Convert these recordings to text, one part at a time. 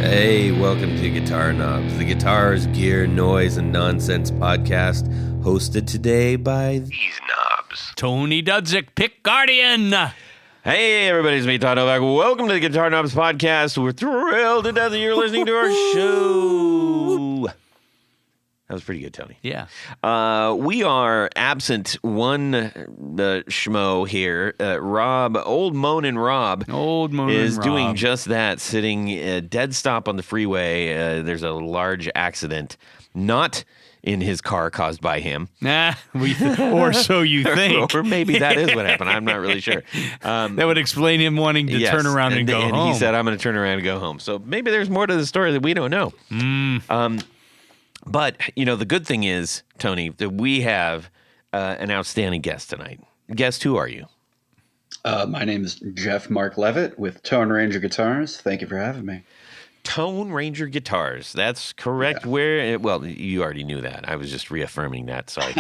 Hey, welcome to Guitar Knobs, the guitars, gear, noise, and nonsense podcast, hosted today by these knobs. Tony Dudzik, Pick Guardian. Hey, everybody, it's me, Todd Novak. Welcome to the Guitar Knobs podcast. We're thrilled to death that you're listening to our show. That was pretty good, Tony. Yeah. We are absent one schmo here. Rob, Old Moanin' Rob, is doing just that, sitting dead stop on the freeway. There's a large accident, not in his car caused by him. Or so you think. Or maybe that is what happened. I'm not really sure. That would explain him wanting to turn around and go home. And he said, I'm going to turn around and go home. So maybe there's more to the story that we don't know. But, you know, the good thing is, Tony, that we have an outstanding guest tonight. Guest, who are you? My name is Jeff Mark Leavitt with Tone Ranger Guitars. Thank you for having me. Tone Ranger Guitars. That's correct. Yeah. Well, you already knew that. I was just reaffirming that. Sorry.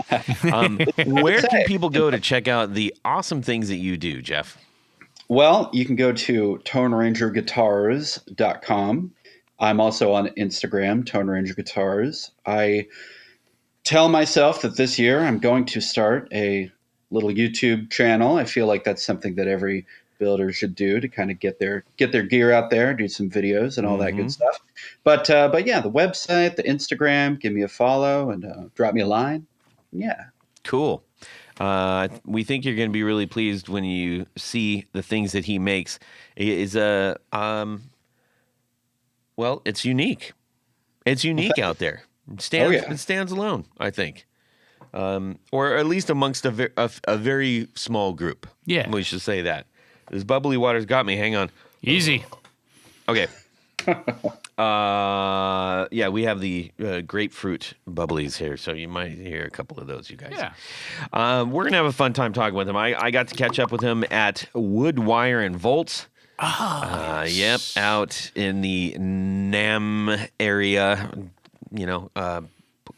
Where can people go to check out the awesome things that you do, Jeff? Well, you can go to tonerangerguitars.com. I'm also on Instagram, Tone Ranger Guitars. I tell myself that this year I'm going to start a little YouTube channel. I feel like that's something that every builder should do to kind of get their gear out there, do some videos and all that good stuff. But yeah, the website, the Instagram, give me a follow and drop me a line. Yeah. Cool. We think you're going to be really pleased when you see the things that he makes. Well, it's unique. It's unique out there. It stands alone, I think. Or at least amongst a very small group. Yeah. We should say that. This bubbly water's got me. Hang on. Easy. Okay. Yeah, we have the grapefruit bubblies here, so you might hear a couple of those, you guys. Yeah. We're going to have a fun time talking with him. I got to catch up with him at Wood, Wire, and Volts. Yep, out in the Nam area, you know,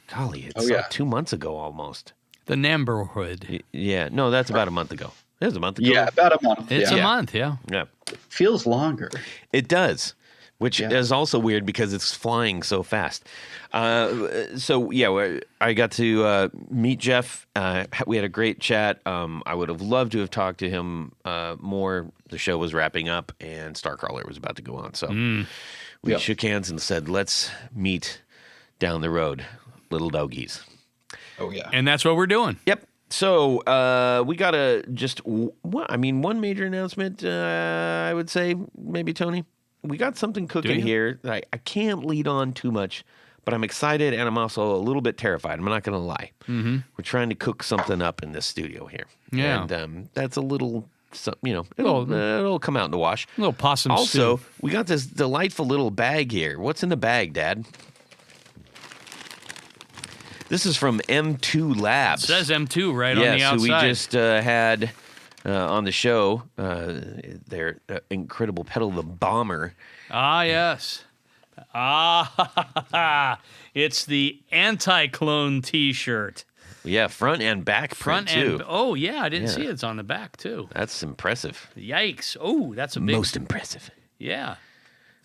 golly, it's like 2 months ago almost. The neighborhood. Yeah, no, that's about a month ago. It was a month ago. Yeah, about a month. It's a month, yeah. Yeah. Feels longer. It does, which is also weird because it's flying so fast. So, yeah, I got to meet Jeff. We had a great chat. I would have loved to have talked to him more. The show was wrapping up, and Starcrawler was about to go on. So we shook hands and said, let's meet down the road, little doggies. Oh, yeah. And that's what we're doing. Yep. So we got one major announcement, I would say, maybe, Tony. We got something cooking here that I can't lead on too much, but I'm excited and I'm also a little bit terrified. I'm not going to lie. Mm-hmm. We're trying to cook something up in this studio here. Yeah. And that's a little, it'll come out in the wash. A little possum Also, stew. we got this delightful little bag here. What's in the bag, Dad? This is from M2 Labs. It says M2 right on the outside. So we just had on the show their incredible pedal, the Bomber. Ah, yes. It's the anti-clone T-shirt. Yeah, front and back print, too. Oh, yeah, I didn't see it's on the back, too. That's impressive. Yikes. Oh, that's a big... Most impressive. Yeah.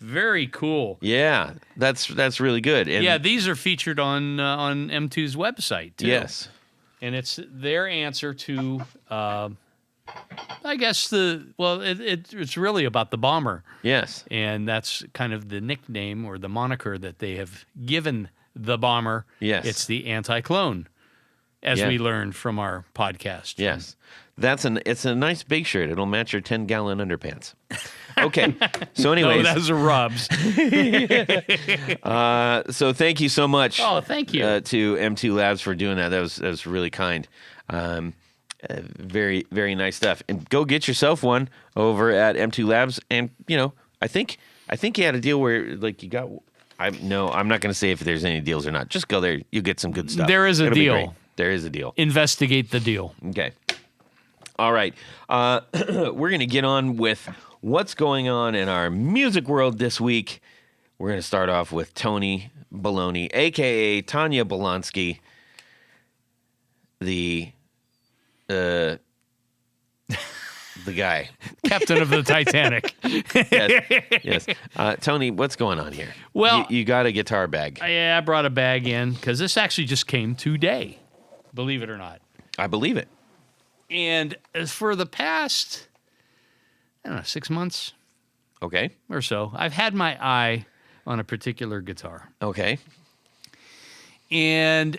Very cool. Yeah, that's really good. And yeah, these are featured on M2's website, too. Yes. And it's their answer to, I guess, it's really about the Bomber. Yes. And that's kind of the nickname or the moniker that they have given the Bomber. Yes. It's the anti-clone, as we learned from our podcast. Yes. It's a nice big shirt. It'll match your 10-gallon underpants. Okay. So anyways. No, those are Rob's. So thank you so much. Oh, thank you. To M2 Labs for doing that. That was really kind. Very, very nice stuff. And go get yourself one over at M2 Labs. And, you know, I think you had a deal where, like, you got... I'm not going to say if there's any deals or not. Just go there. You get some good stuff. There is a deal. There is a deal. Investigate the deal. Okay. All right. We're going to get on with what's going on in our music world this week. We're going to start off with Tony Baloney, a.k.a. Tanya Bolonsky, the the guy. Captain of the Titanic. Yes. Tony, what's going on here? Well, you got a guitar bag. Yeah, I brought a bag in because this actually just came today, believe it or not. I believe it. And as for the past, I don't know, 6 months Okay. or so, I've had my eye on a particular guitar. Okay. And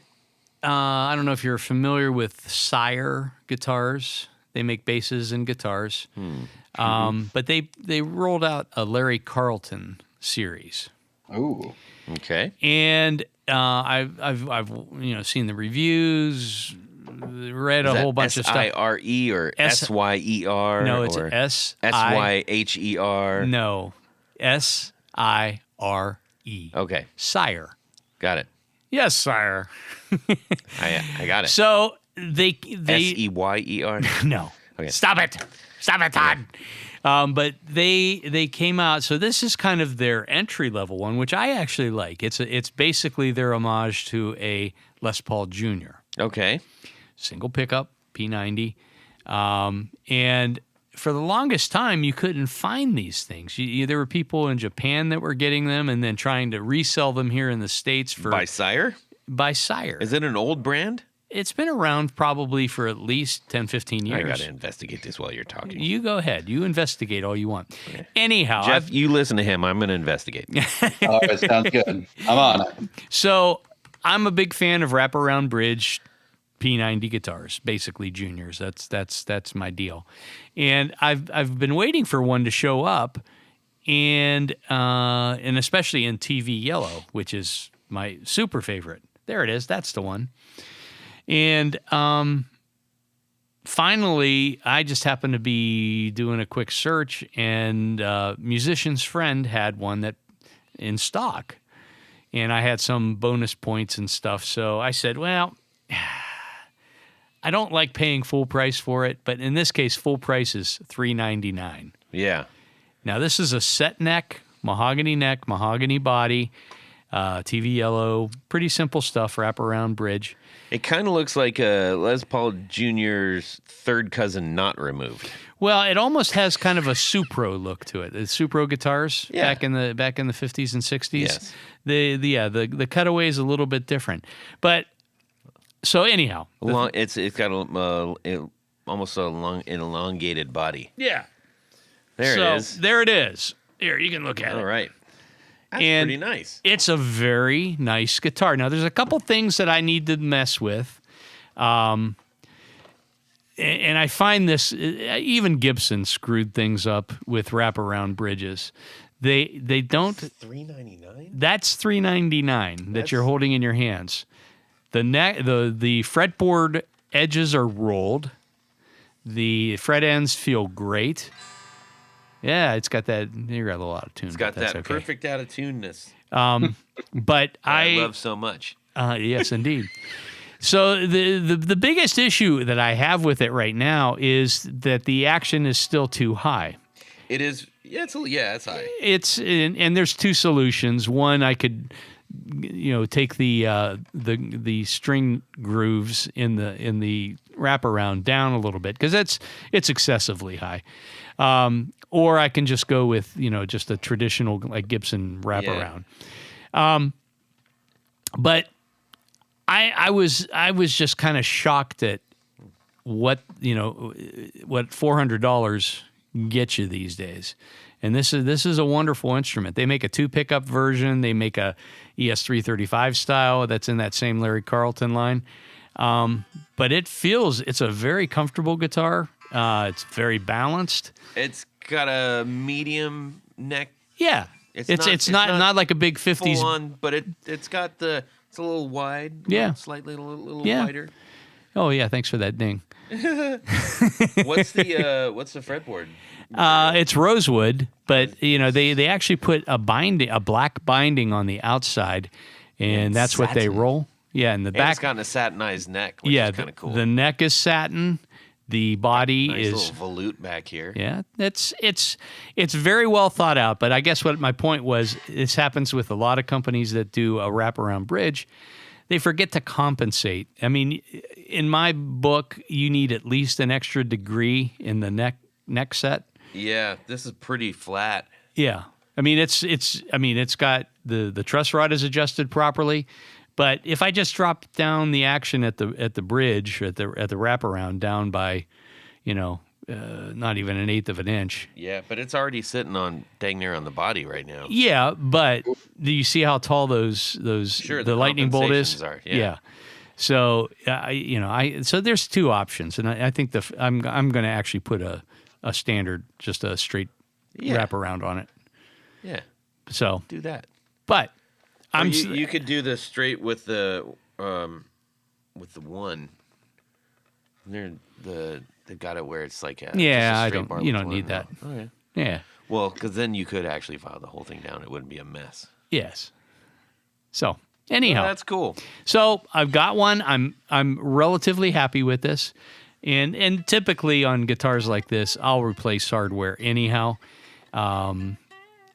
I don't know if you're familiar with Sire guitars. They make basses and guitars. But they rolled out a Larry Carlton series. Oh. Okay. And I've seen the reviews, read a whole bunch of stuff. S-I-R-E or S-Y-E-R? No, it's or S-I... S-Y-H-E-R? No, S-I-R-E. Okay. Sire. Got it. Yes, sire. I got it. So they S-E-Y-E-R? No. Okay. Stop it, Todd. But they came out. So this is kind of their entry level one, which I actually like. It's basically their homage to a Les Paul Jr. Okay. Single pickup P90, and for the longest time you couldn't find these things. There were people in Japan that were getting them and then trying to resell them here in the States for By Sire? By Sire. Is it an old brand? It's been around probably for at least 10, 15 years. I got to investigate this while you're talking. You go ahead. You investigate all you want. Okay. Anyhow. Jeff, you listen to him. I'm going to investigate. All right, sounds good. I'm on it. So I'm a big fan of wraparound bridge P90 guitars, basically juniors. That's my deal. And I've been waiting for one to show up, and especially in TV yellow, which is my super favorite. There it is. That's the one. And finally, I just happened to be doing a quick search, and Musician's Friend had one that in stock, and I had some bonus points and stuff. So I said, well, I don't like paying full price for it, but in this case, full price is $399. Yeah. Now this is a set neck, mahogany body, TV yellow, pretty simple stuff, wraparound bridge. It kind of looks like a Les Paul Jr.'s third cousin not removed. Well, it almost has kind of a Supro look to it. The Supro guitars back in the 50s and 60s. Yes. The cutaway is a little bit different. But so anyhow, It's got almost a long elongated body. yeah. There it is. There it is. Here, you can look at it. All right. That's And pretty nice. It's a very nice guitar. Now, there's a couple things that I need to mess with. And I find this, even Gibson screwed things up with wraparound bridges. They don't. $399? That's $399 that you're holding in your hands. The fretboard edges are rolled. The fret ends feel great. Yeah, it's got that. You got a little out of tune. It's got that okay. perfect out of tuneness But I love so much. Yes, indeed. So the biggest issue that I have with it right now is that the action is still too high. It is. Yeah, it's high. And there's two solutions. One, I could, take the string grooves in the wraparound down a little bit because it's excessively high. Or I can just go with just a traditional like Gibson wraparound. Yeah. But I was just kind of shocked at what $400 gets you these days. And this is a wonderful instrument. They make a 2 pickup version. They make a ES335 style that's in that same Larry Carlton line. But it's a very comfortable guitar. It's very balanced. It's got a medium neck. Yeah. It's not like a big 50s full on, but it's a little wide. Yeah. Slightly a little wider. Oh yeah, thanks for that ding. What's the fretboard? It's rosewood, but they actually put a black binding on the outside, and that's what they roll. Yeah, and the back. It's got a satinized neck, which is kind of cool. The neck is satin. The body nice is little volute back here. Yeah, it's very well thought out. But I guess what my point was, this happens with a lot of companies that do a wraparound bridge. They forget to compensate. I mean, in my book, you need at least an extra degree in the neck neck set. Yeah, this is pretty flat. Yeah. I mean, it's got the truss rod is adjusted properly, but if I just drop down the action at the bridge at the wraparound down by, not even an eighth of an inch. Yeah, but it's already sitting on dang near on the body right now. Yeah, but do you see how tall those Sure, the lightning bolt is? compensations are, yeah. So so there's two options, and I think I'm going to actually put a standard, just a straight wraparound on it. Yeah, So do that. but You could do the straight with the one. They've got it where it's like a yeah, just a straight bar you with don't one. need that. Oh, yeah. Yeah. Well, because then you could actually file the whole thing down. It wouldn't be a mess. Yes. So anyhow, Oh, that's cool. so I've got one. I'm relatively happy with this, and typically on guitars like this, I'll replace hardware anyhow.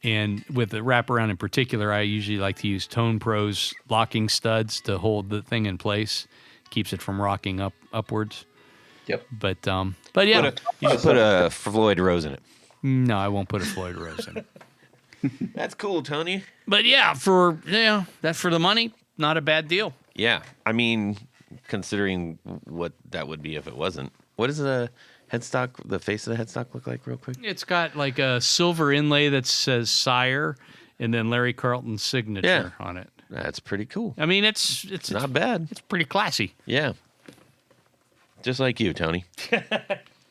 And with the wraparound in particular, I usually like to use Tone Pro's locking studs to hold the thing in place, keeps it from rocking upwards. Yep. But yeah, You should put a Floyd Rose in it. no, I won't put a Floyd Rose in it. That's cool, Tony. But yeah, for the money, not a bad deal. Yeah, I mean, considering what that would be if it wasn't. What does the headstock, the face of the headstock look like real quick? It's got like a silver inlay that says Sire and then Larry Carlton's signature on it. That's pretty cool. I mean, it's Not bad. It's pretty classy. Yeah. Just like you, Tony.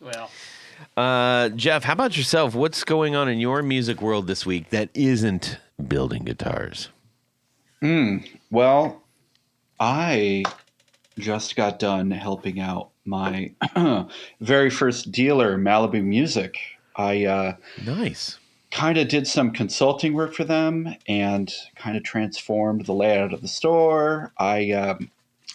Well, Jeff, how about yourself? What's going on in your music world this week that isn't building guitars? Well, I just got done helping out my very first dealer, Malibu Music. I Nice. kind of did some consulting work for them and kind of transformed the layout of the store. I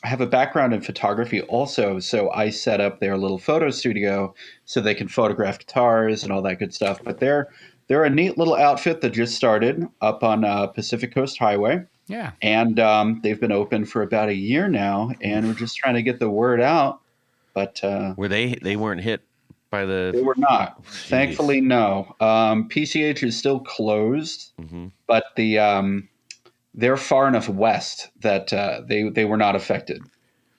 have a background in photography also, so I set up their little photo studio so they can photograph guitars and all that good stuff. But they're a neat little outfit that just started up on Pacific Coast Highway. yeah. And they've been open for about a year now, and we're just trying to get the word out. But Were they weren't hit by they the... were not. Jeez. Thankfully, no. PCH is still closed, but they're far enough west that they were not affected.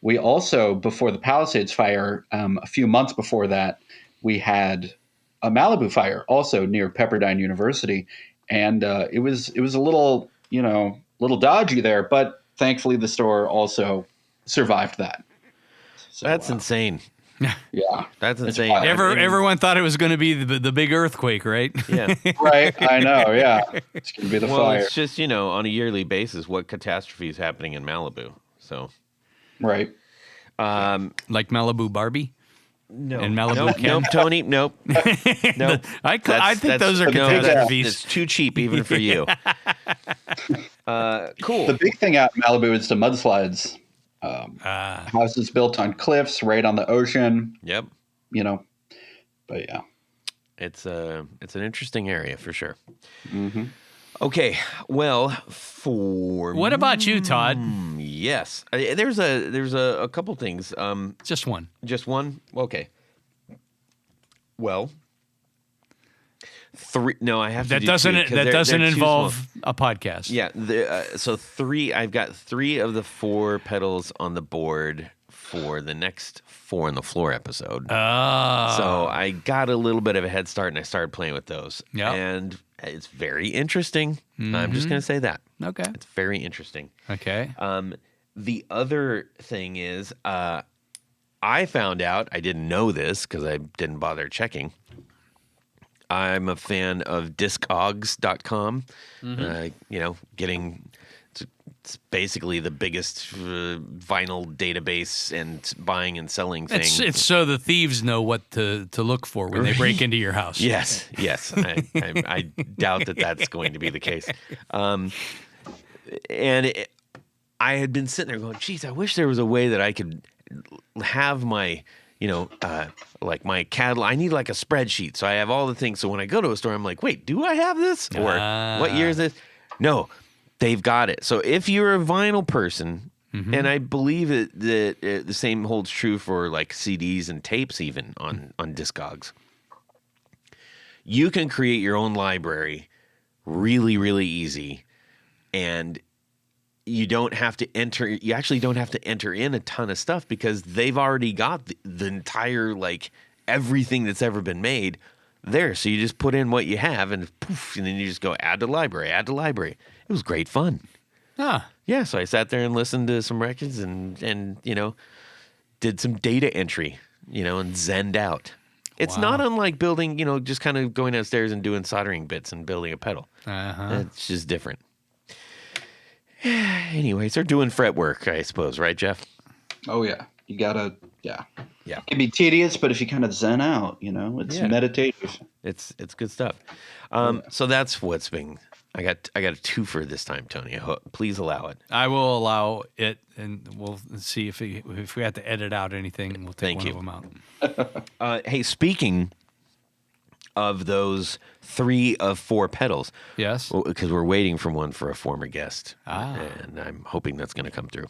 We also, before the Palisades fire, a few months before that, we had a Malibu fire also near Pepperdine University, and it was a little dodgy there, but thankfully the store also survived that. So, That's insane. yeah, That's insane. wild. Everyone thought it was going to be the big earthquake, right? Yeah. right. I know. Yeah, it's gonna be the Well, fire. it's just, on a yearly basis, what catastrophe is happening in Malibu. So, Right. Like Malibu Barbie no. and Malibu Nope, Ken. nope, Tony, nope. Nope. I think those are catastrophes. It's too cheap even for you. Cool. The big thing out in Malibu is the mudslides. Houses built on cliffs right on the ocean. Yep. But yeah. It's an interesting area for sure. Mm-hmm. Okay, well, for What about you, Todd? yes, there's a couple things. Just one. Just one. Okay. Well, three. No, I have to. That do doesn't two, 'cause that they're doesn't too involve small. a podcast. Yeah. So three. I've got three of the four pedals on the board for the next Four on the Floor episode. Oh. So I got a little bit of a head start, and I started playing with those. Yeah. And it's very interesting. I'm just going to say that. Okay. It's very interesting. Okay. The other thing is, I found out, I didn't know this because I didn't bother checking. I'm a fan of discogs.com. Getting... It's basically the biggest vinyl database and buying and selling thing. It's so the thieves know what to look for when they break into your house. Yes. I doubt that that's going to be the case. I had been sitting there going, geez, I wish there was a way that I could have my, like my catalog. I need like a spreadsheet. So I have all the things. So when I go to a store, I'm like, wait, do I have this? Or what year is this? No. They've got it. So if you're a vinyl person, and I believe that the same holds true for like CDs and tapes even on Discogs. you can create your own library really, really easy. And you actually don't have to enter in a ton of stuff because they've already got the entire, like, everything that's ever been made there. So you just put in what you have and poof, and then you just go add to library, add to library. It was great fun. Yeah, so I sat there and listened to some records and did some data entry, and zenned out. It's not unlike building, just kind of going downstairs and doing soldering bits and building a pedal. It's just different. Anyways, they're doing fret work, I suppose, right, Jeff? Oh, yeah. You gotta, yeah. It can be tedious, but if you kind of zen out, it's meditative. It's good stuff. So that's what's been. I got a twofer this time, Tony. Please allow it. I will allow it, and we'll see if we have to edit out anything. We'll take one of them out. Hey, speaking of those 3 of 4 pedals, yes, because we're waiting for one for a former guest, and I'm hoping that's going to come through.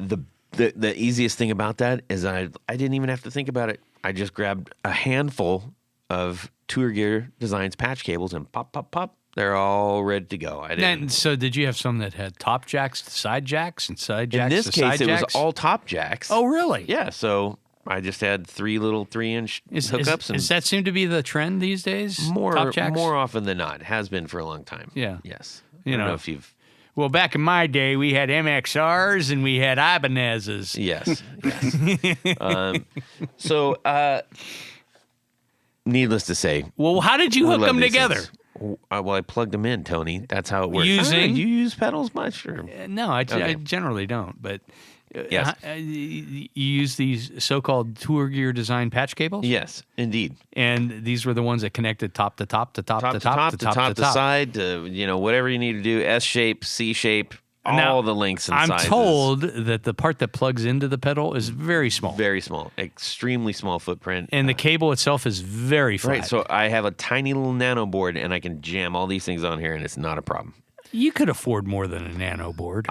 The easiest thing about that is I didn't even have to think about it. I just grabbed a handful of Tour Gear Designs patch cables and pop, they're all ready to go. So did you have some that had top jacks to side jacks and side jacks to side jacks? In this case, it was all top jacks. Oh, really? Yeah, so I just had 3 little 3-inch hookups. Does that seem to be the trend these days? Top jacks? More often than not. It has been for a long time. Yeah. Yes. I don't know if you've... Well, back in my day, we had MXRs and we had Ibanez's. Yes. Needless to say. Well, how did you hook them together? Well, I plugged them in, Tony. That's how it works. You use pedals much? Or? No, I generally don't. But yes. You use these so-called Tour Gear Design patch cables? Yes, indeed. And these were the ones that connected top to top to top to top to top to side to whatever you need to do, S shape, C shape. All the lengths and sizes. I'm told that the part that plugs into the pedal is very small. Very small. Extremely small footprint. And the cable itself is very flat. Right, so I have a tiny little nano board, and I can jam all these things on here, and it's not a problem. You could afford more than a nano board.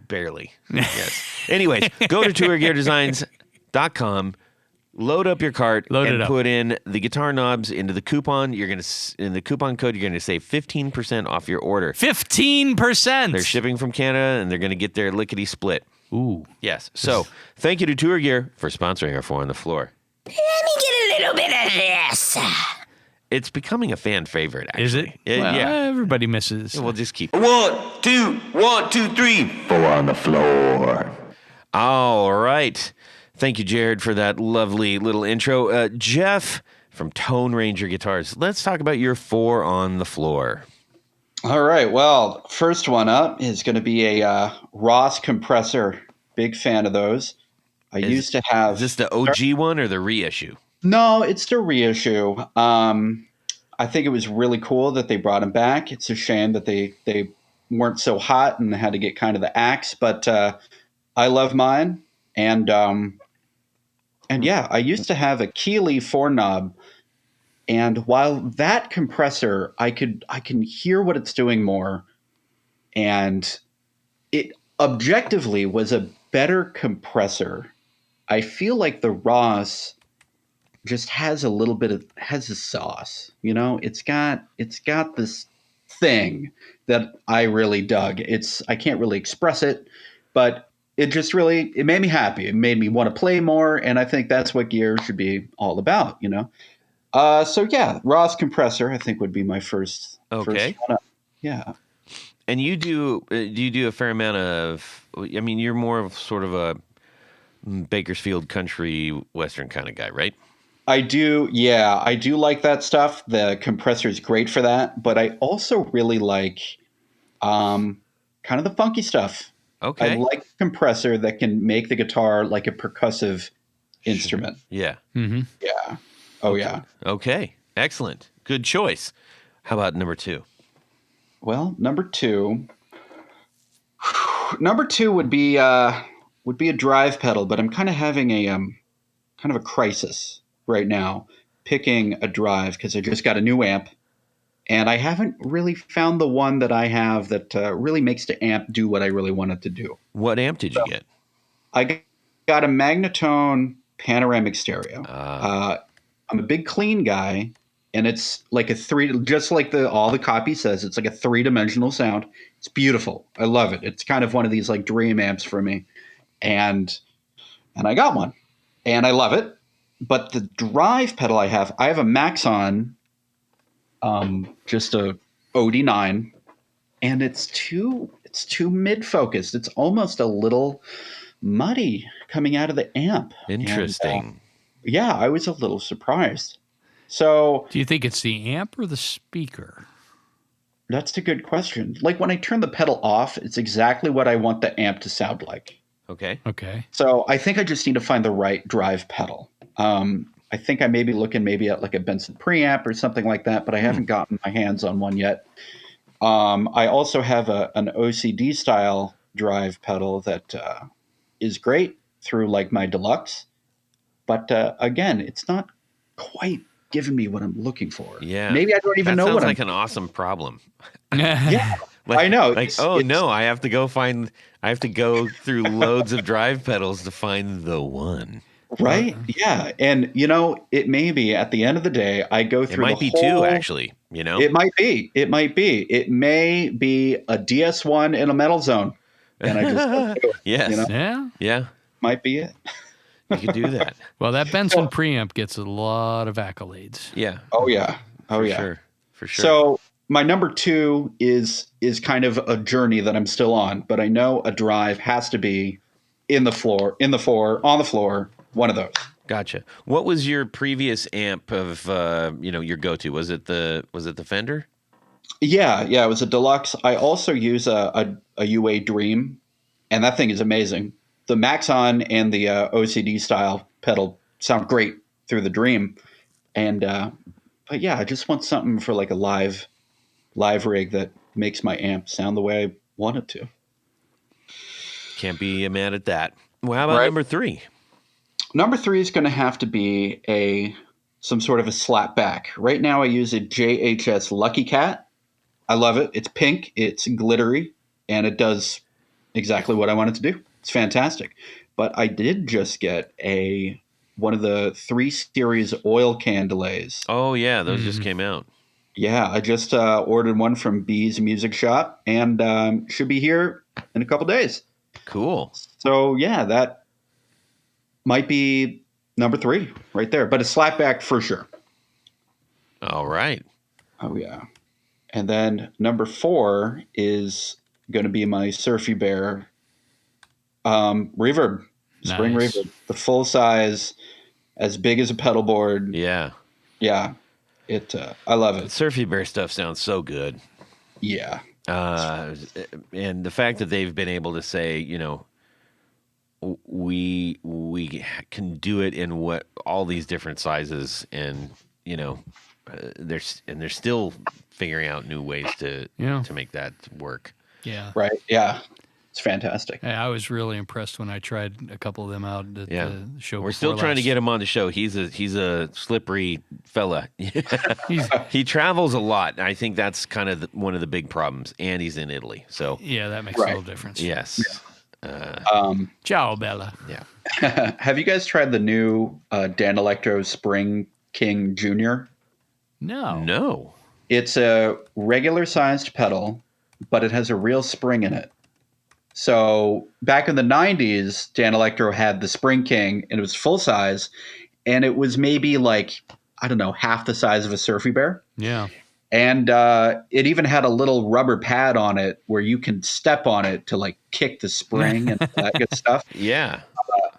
Barely. Yes. Anyways, go to tourgeardesigns.com. Load up your cart and put in the guitar knobs into the coupon. In the coupon code, you're going to save 15% off your order. 15%! They're shipping from Canada, and they're going to get their lickety split. Ooh. Yes. So, thank you to Tour Gear for sponsoring our 4 on the Floor. Let me get a little bit of this. It's becoming a fan favorite, actually. Is it? Yeah. Everybody misses. We'll just keep. 1, 2, 1, 2, 3. 4 on the floor. All right. Thank you, Jared, for that lovely little intro. Jeff from Tone Ranger Guitars, let's talk about your 4 on the floor. All right. Well, first one up is going to be a Ross compressor. Big fan of those. I used to have... Is this the OG one or the reissue? No, it's the reissue. I think it was really cool that they brought them back. It's a shame that they weren't so hot and had to get kind of the axe, but I love mine. And yeah, I used to have a Keeley 4-knob, and while that compressor, I can hear what it's doing more, and it objectively was a better compressor. I feel like the Ross just has a little bit of a sauce, It's got this thing that I really dug. I can't really express it, but it made me happy. It made me want to play more, and I think that's what gear should be all about, So yeah, Ross compressor I think would be my first. Okay. First one up. Yeah. And you do you do a fair amount of? I mean, you're more of sort of a Bakersfield country western kind of guy, right? I do. Yeah, I do like that stuff. The compressor is great for that, but I also really like kind of the funky stuff. Okay. I like a compressor that can make the guitar like a percussive instrument. Yeah. Mm-hmm. Yeah. Oh, yeah. Okay. Excellent. Good choice. How about number 2? Well, number two would be a drive pedal, but I'm kind of having a kind of a crisis right now picking a drive because I just got a new amp. And I haven't really found the one that I have that really makes the amp do what I really want it to do. What amp did you get? I got a Magnatone panoramic stereo. I'm a big clean guy, and it's like just like all the copy says, it's like a 3-dimensional sound. It's beautiful. I love it. It's kind of one of these like dream amps for me, and I got one, and I love it. But the drive pedal I have a Maxon, just a OD9, and it's too mid focused. It's almost a little muddy coming out of the amp. Interesting. And, yeah, I was a little surprised. So, Do you think it's the amp or the speaker? that's a good question. Like when I turn the pedal off, it's exactly what I want the amp to sound like. Okay. Okay. So I think I just need to find the right drive pedal. I think I may be looking at like a Benson preamp or something like that, but I haven't gotten my hands on one yet. I also have an OCD style drive pedal that is great through like my deluxe. But again, it's not quite giving me what I'm looking for. Yeah. Maybe I don't even know That what sounds I'm. like an awesome problem. Yeah, Like, I know. Like, no, I have to go through loads of drive pedals to find the one. Right? Yeah, and it may be at the end of the day, I go It through. might be two, actually. It might be. It might be. It may be a DS1 in a metal zone, and I just Yes. Yeah. Yeah. might be it. You could do that. Well, that Benson preamp gets a lot of accolades. Yeah. Oh yeah. Oh For yeah. sure. For sure. So my number 2 is kind of a journey that I'm still on, but I know a drive has to be on the floor, one of those. Gotcha. What was your previous amp of your go-to? Was it the Fender? Yeah, it was a deluxe. I also use a UA Dream, and that thing is amazing. The Maxon and the OCD style pedal sound great through the Dream, and but yeah, I just want something for like a live rig that makes my amp sound the way I want it to. Can't be mad at that. Well, how about Right. number 3? Number 3 is going to have to be some sort of a slap back. Right now, I use a JHS Lucky Cat. I love it. It's pink, it's glittery, and it does exactly what I want it to do. It's fantastic. But I did just get one of the 3 series oil can delays. Oh yeah, those just came out. Yeah, I just ordered one from B's Music Shop, and should be here in a couple days. Cool. So yeah, that might be number 3 right there, but a slapback for sure. All right. Oh yeah. And then number 4 is going to be my Surfy Bear reverb, spring Nice. reverb, the full size, as big as a pedal board. Yeah. Yeah, I love it. Surfy Bear stuff sounds so good. Yeah, And the fact that they've been able to say, we can do it in all these different sizes, and they're still figuring out new ways to make that work. Yeah. right. Yeah, it's fantastic. Hey, I was really impressed when I tried a couple of them out at Yeah. the show. We're still trying to get him on the show. He's a slippery fella. He travels a lot. And I think that's kind of one of the big problems. And he's in Italy, so Yeah, that makes Right. a little difference. yes. Ciao, Bella. Yeah. Have you guys tried the new Dan Electro Spring King Jr.? No. No. It's a regular sized pedal, but it has a real spring in it. So back in the 90s, Dan Electro had the Spring King, and it was full size, and it was maybe like, I don't know, half the size of a Surfy Bear. Yeah. And it even had a little rubber pad on it where you can step on it to like kick the spring and that good stuff. Yeah.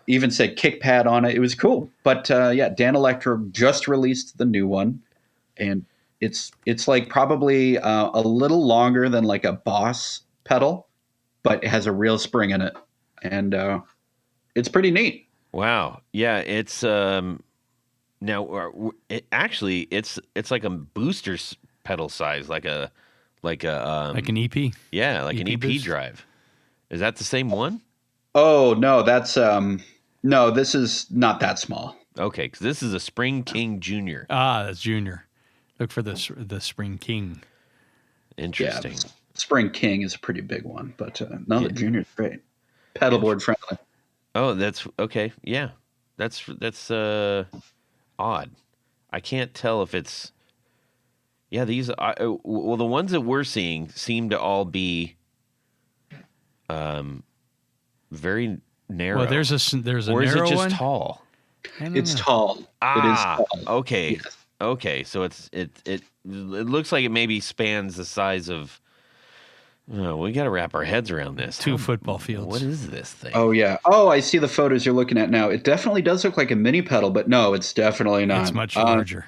Even said kick pad on it. It was cool. But yeah, Dan Electro just released the new one, and it's like probably a little longer than like a Boss pedal, but it has a real spring in it, and it's pretty neat. Wow. Yeah. It's now it's like a booster pedal size, like an Like an EP. yeah, like an EP EP boost? drive. Is that the same one? Oh no, that's no, this is not that small. Okay, because this is a Spring King Junior. Ah, that's Junior. Look for the Spring King. Interesting. Yeah, Spring King is a pretty big one, but no, the Junior's great. Pedalboard friendly. Oh, that's okay. Yeah, that's odd. I can't tell if it's. Yeah, these. Well, the ones that we're seeing seem to all be, very narrow. Well, there's a or is narrow it just one. tall? It's tall. It is tall. Okay. Yes. Okay, so it looks like it maybe spans the size of. Oh, we got to wrap our heads around this. 2 football fields. What is this thing? Oh yeah. Oh, I see the photos you're looking at now. It definitely does look like a mini pedal, but no, it's definitely not. It's much larger.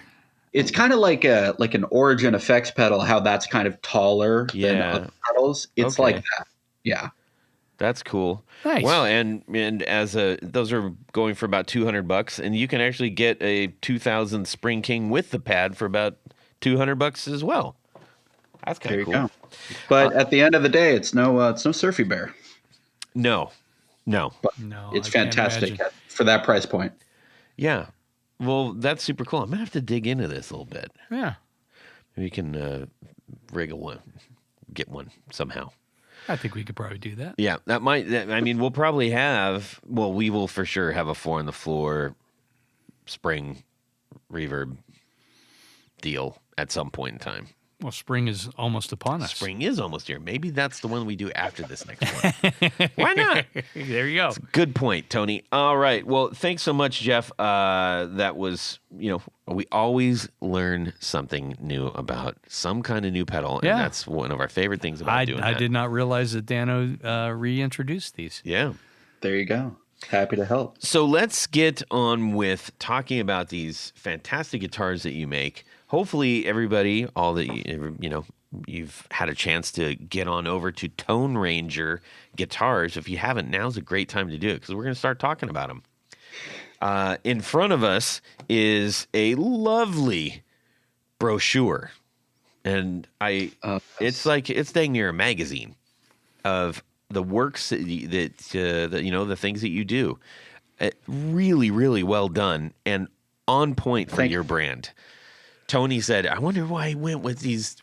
It's kind of like an Origin effects pedal. How that's kind of taller than other pedals. It's Okay. like that. Yeah. That's cool. Nice. Well, and as those are going for about $200, and you can actually get a 2000 Spring King with the pad for about $200 as well. That's kind There of you cool. go. But at the end of the day, it's no Surfy Bear. No. But No, it's I can't fantastic imagine. for that price point. Yeah. Well, that's super cool. I'm gonna have to dig into this a little bit. Yeah. We can rig get one somehow. I think we could probably do that. Yeah, that might. I mean, we'll probably have. Well, we will for sure have a 4 on the floor spring reverb deal at some point in time. Well, spring is almost upon us. Spring is almost here. Maybe that's the one we do after this next one. Why not? There you go. Good point, Tony. All right. Well, thanks so much, Jeff. That was, we always learn something new about some kind of new pedal, Yeah. and that's one of our favorite things about doing I that. did not realize that Dano reintroduced these. Yeah. There you go. Happy to help. So let's get on with talking about these fantastic guitars that you make. Hopefully, everybody, all that you've had a chance to get on over to Tone Ranger Guitars. If you haven't, now's a great time to do it because we're going to start talking about them. In front of us is a lovely brochure, and it's dang near a magazine of the works that the things that you do. Really, really well done and on point for your brand. Tony said, "I wonder why he went with these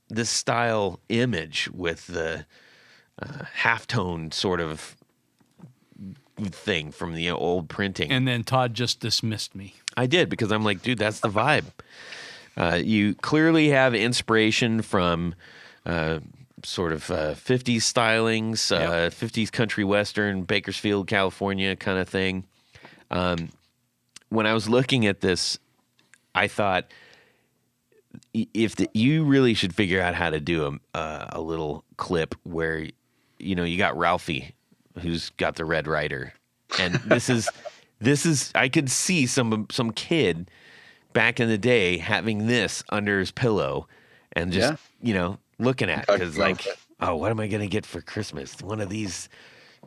this style image with the halftone sort of thing from the old printing." And then Todd just dismissed me. I did because I'm like, dude, that's the vibe. You clearly have inspiration from sort of 50s stylings, 50s country western, Bakersfield, California kind of thing. When I was looking at this, I thought you really should figure out how to do a little clip where you got Ralphie, who's got the Red Ryder, and this is I could see some kid back in the day having this under his pillow and just looking at it because oh, what am I gonna get for Christmas? One of these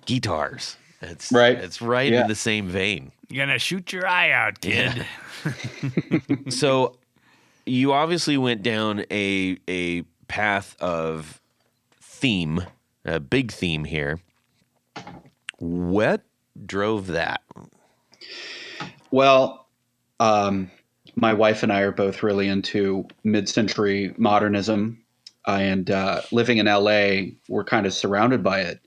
guitars. It's right in the same vein. You're gonna shoot your eye out, kid. Yeah. So you obviously went down a path of theme, a big theme here. What drove that? Well, my wife and I are both really into mid-century modernism, and living in LA, we're kind of surrounded by it.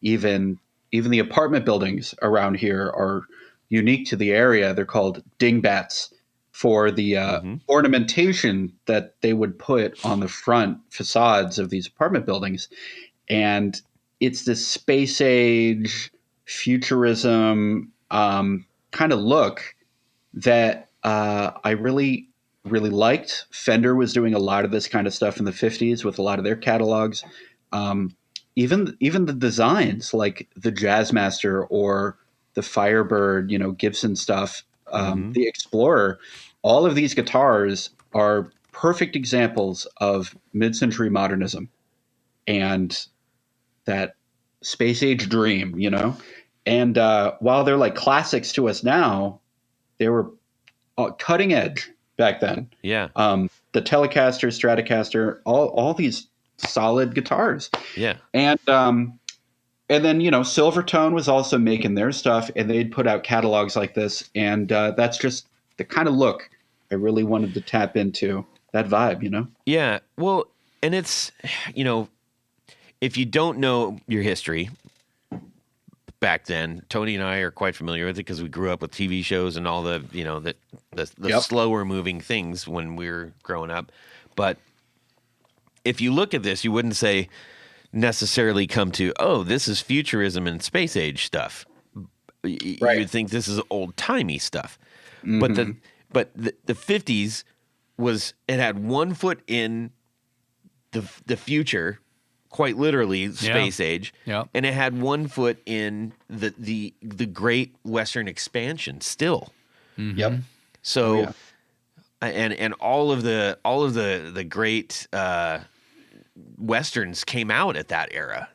Even the apartment buildings around here are unique to the area. They're called dingbats for the ornamentation that they would put on the front facades of these apartment buildings. And it's this space age, futurism kind of look that I really, really liked. Fender was doing a lot of this kind of stuff in the 50s with a lot of their catalogs. Even the designs like the Jazzmaster or the Firebird, Gibson stuff, the Explorer, all of these guitars are perfect examples of mid-century modernism and that space age dream, And while they're like classics to us now, they were cutting edge back then. Yeah. The Telecaster, Stratocaster, all these solid guitars. Yeah. And then, Silvertone was also making their stuff, and they'd put out catalogs like this. And that's just the kind of look I really wanted to tap into, that vibe, Yeah. Well, and it's, if you don't know your history, back then. Tony and I are quite familiar with it because we grew up with TV shows and all the Yep. slower moving things when we were growing up. But if you look at this, you wouldn't say necessarily come to, oh, this is futurism and space age stuff. Right. You'd think this is old timey stuff. Mm-hmm. But the 50s it had 1 foot in the future, quite literally space age, and it had 1 foot in the great Western expansion still. Yep. So, and all of the great Westerns came out at that era.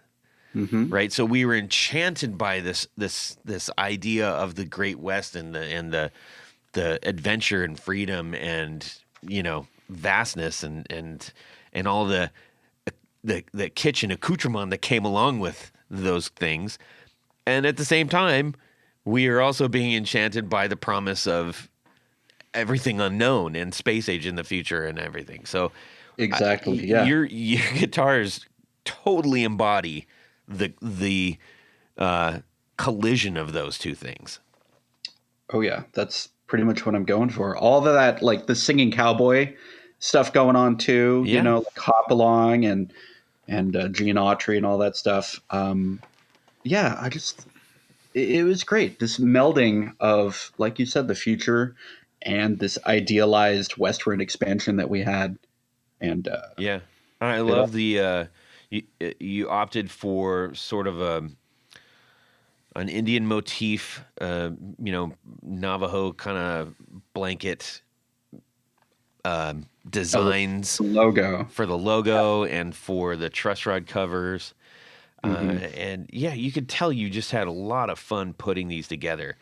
Mm-hmm. Right, so we were enchanted by this idea of the Great West and the adventure and freedom and vastness and all the kitchen accoutrement that came along with those things, and at the same time, we are also being enchanted by the promise of everything unknown and space age in the future and everything. So, Exactly. your guitars totally embody the collision of those two things. Oh yeah, that's pretty much what I'm going for. All of that, like the singing cowboy stuff going on too. Yeah. Like Hop Along and Gene Autry and all that stuff. It was great. This melding of, like you said, the future and this idealized westward expansion that we had. And I love the you opted for sort of an Indian motif, Navajo kind of blanket designs logo for the logo and for the truss rod covers. And you could tell you just had a lot of fun putting these together.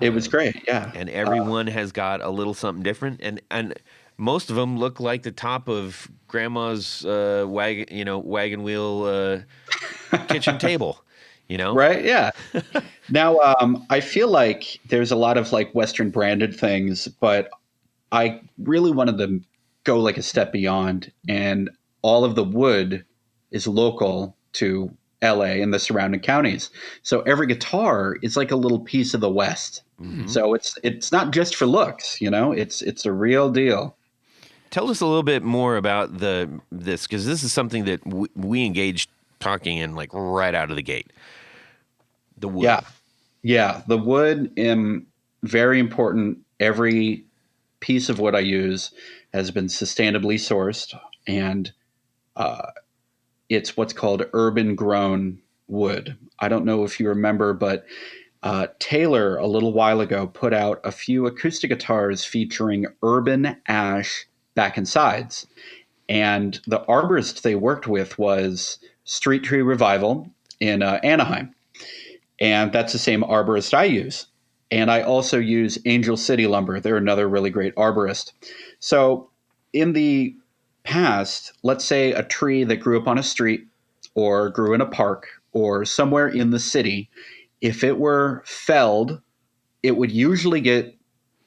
It was great, yeah. And everyone has got a little something different, and most of them look like the top of Grandma's wagon wheel kitchen table. Right? Yeah. Now, I feel like there's a lot of like Western branded things, but I really wanted to go like a step beyond, and all of the wood is local to LA and the surrounding counties. So every guitar is like a little piece of the West. Mm-hmm. So it's not just for looks, it's a real deal. Tell us a little bit more about this, because this is something that we engaged talking in like right out of the gate. The wood. Yeah. The wood, very important. Every piece of wood I use has been sustainably sourced, and it's what's called urban grown wood. I don't know if you remember, but Taylor a little while ago put out a few acoustic guitars featuring urban ash back and sides. And the arborist they worked with was Street Tree Revival in Anaheim. And that's the same arborist I use. And I also use Angel City Lumber. They're another really great arborist. So in the past, let's say a tree that grew up on a street or grew in a park or somewhere in the city, if it were felled, it would usually get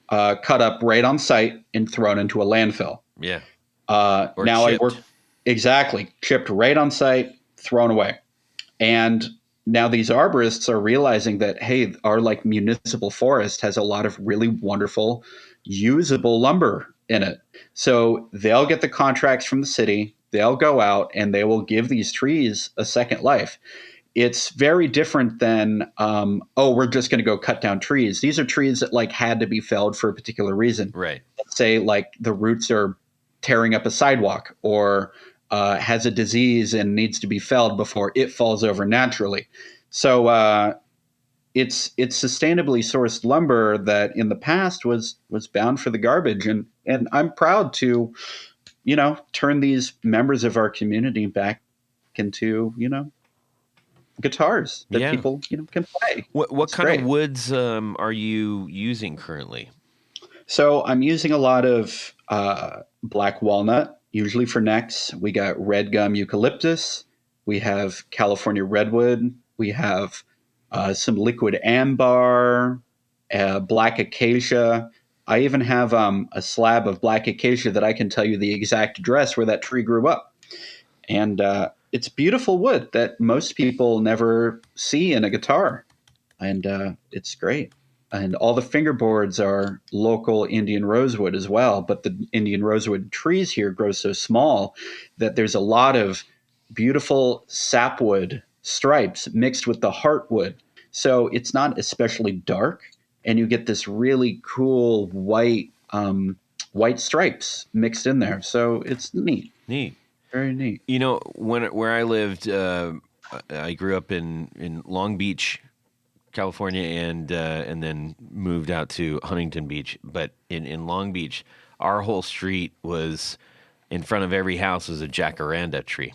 cut up right on site and thrown into a landfill. Yeah. Or now chipped. I work exactly chipped right on site, thrown away. And now these arborists are realizing that, hey, our like municipal forest has a lot of really wonderful, usable lumber in it. So they'll get the contracts from the city. They'll go out and they will give these trees a second life. It's very different than, we're just going to go cut down trees. These are trees that like had to be felled for a particular reason. Right. Let's say like the roots are tearing up a sidewalk or has a disease and needs to be felled before it falls over naturally. So it's sustainably sourced lumber that in the past was bound for the garbage. And I'm proud to, turn these members of our community back into, guitars that people can play. What kind of woods are you using currently? So I'm using a lot of black walnut, usually for necks. We got red gum eucalyptus. We have California redwood. We have some liquid ambar, black acacia. I even have a slab of black acacia that I can tell you the exact address where that tree grew up. And it's beautiful wood that most people never see in a guitar. and it's great. And all the fingerboards are local Indian rosewood as well. But the Indian rosewood trees here grow so small that there's a lot of beautiful sapwood stripes mixed with the heartwood. So it's not especially dark, and you get this really cool white stripes mixed in there. So it's neat. Neat. Very neat. You know, where I lived, I grew up in Long Beach, California, and then moved out to Huntington Beach. But in Long Beach, our whole street was, in front of every house was a jacaranda tree.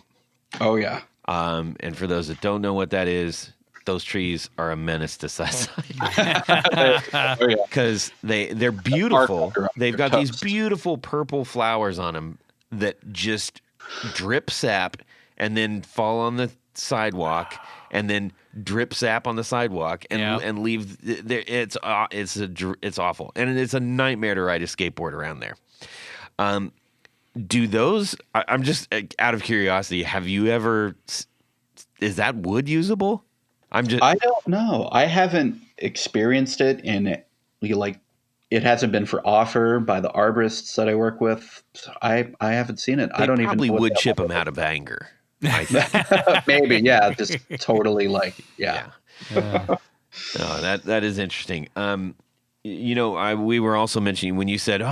Oh, yeah. And for those that don't know what that is, those trees are a menace to society. Oh, yeah. Because they're beautiful. They've got these beautiful purple flowers on them that just drip sap and then fall on the sidewalk and then drip sap on the sidewalk and leave. It's awful, and it's a nightmare to ride a skateboard around there. Do those? I'm just out of curiosity. Have you ever? Is that wood usable? I don't know. I haven't experienced it it hasn't been for offer by the arborists that I work with. I haven't seen it. I don't even know would chip them out of anger. Maybe, yeah. Just totally yeah. No, that is interesting. We were also mentioning when you said,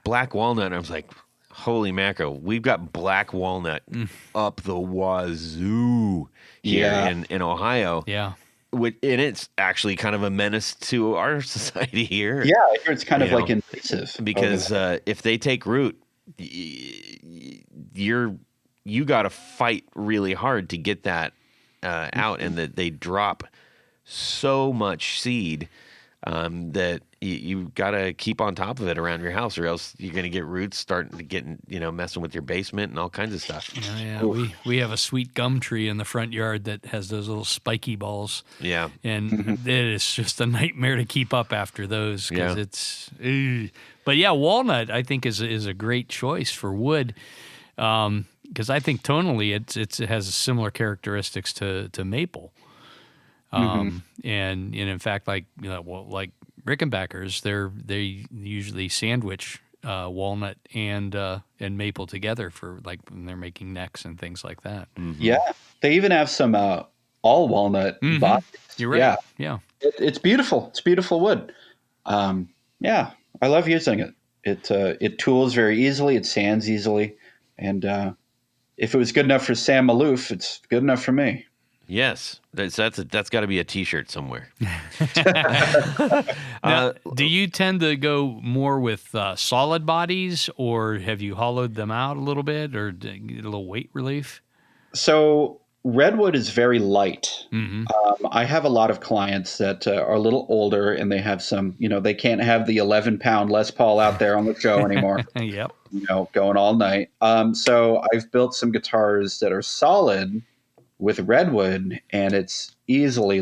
black walnut, I was like, holy mackerel, we've got black walnut up the wazoo here in Ohio. Yeah. And it's actually kind of a menace to our society here. Yeah, I hear it's kind of invasive. Because if they take root, you got to fight really hard to get that out, and that they drop so much seed that you got to keep on top of it around your house, or else you're going to get roots starting to get, messing with your basement and all kinds of stuff. Yeah. We have a sweet gum tree in the front yard that has those little spiky balls. Yeah. And it is just a nightmare to keep up after those, because it's. But yeah, walnut I think is a great choice for wood. Because I think tonally it has similar characteristics to maple, and in fact, like Rickenbackers, they usually sandwich walnut and maple together for when they're making necks and things like that. Mm-hmm. Yeah, they even have some all walnut bodies. You're right. Yeah. It's beautiful. It's beautiful wood. Yeah, I love using it. It tools very easily. It sands easily, and if it was good enough for Sam Maloof, it's good enough for me. Yes, that's got to be a T-shirt somewhere. Now, do you tend to go more with solid bodies, or have you hollowed them out a little bit, or get a little weight relief? So redwood is very light. Mm-hmm. I have a lot of clients that are a little older, and they have some, they can't have the 11-pound Les Paul out there on the show anymore. Yep. Going all night. So I've built some guitars that are solid with redwood, and it's easily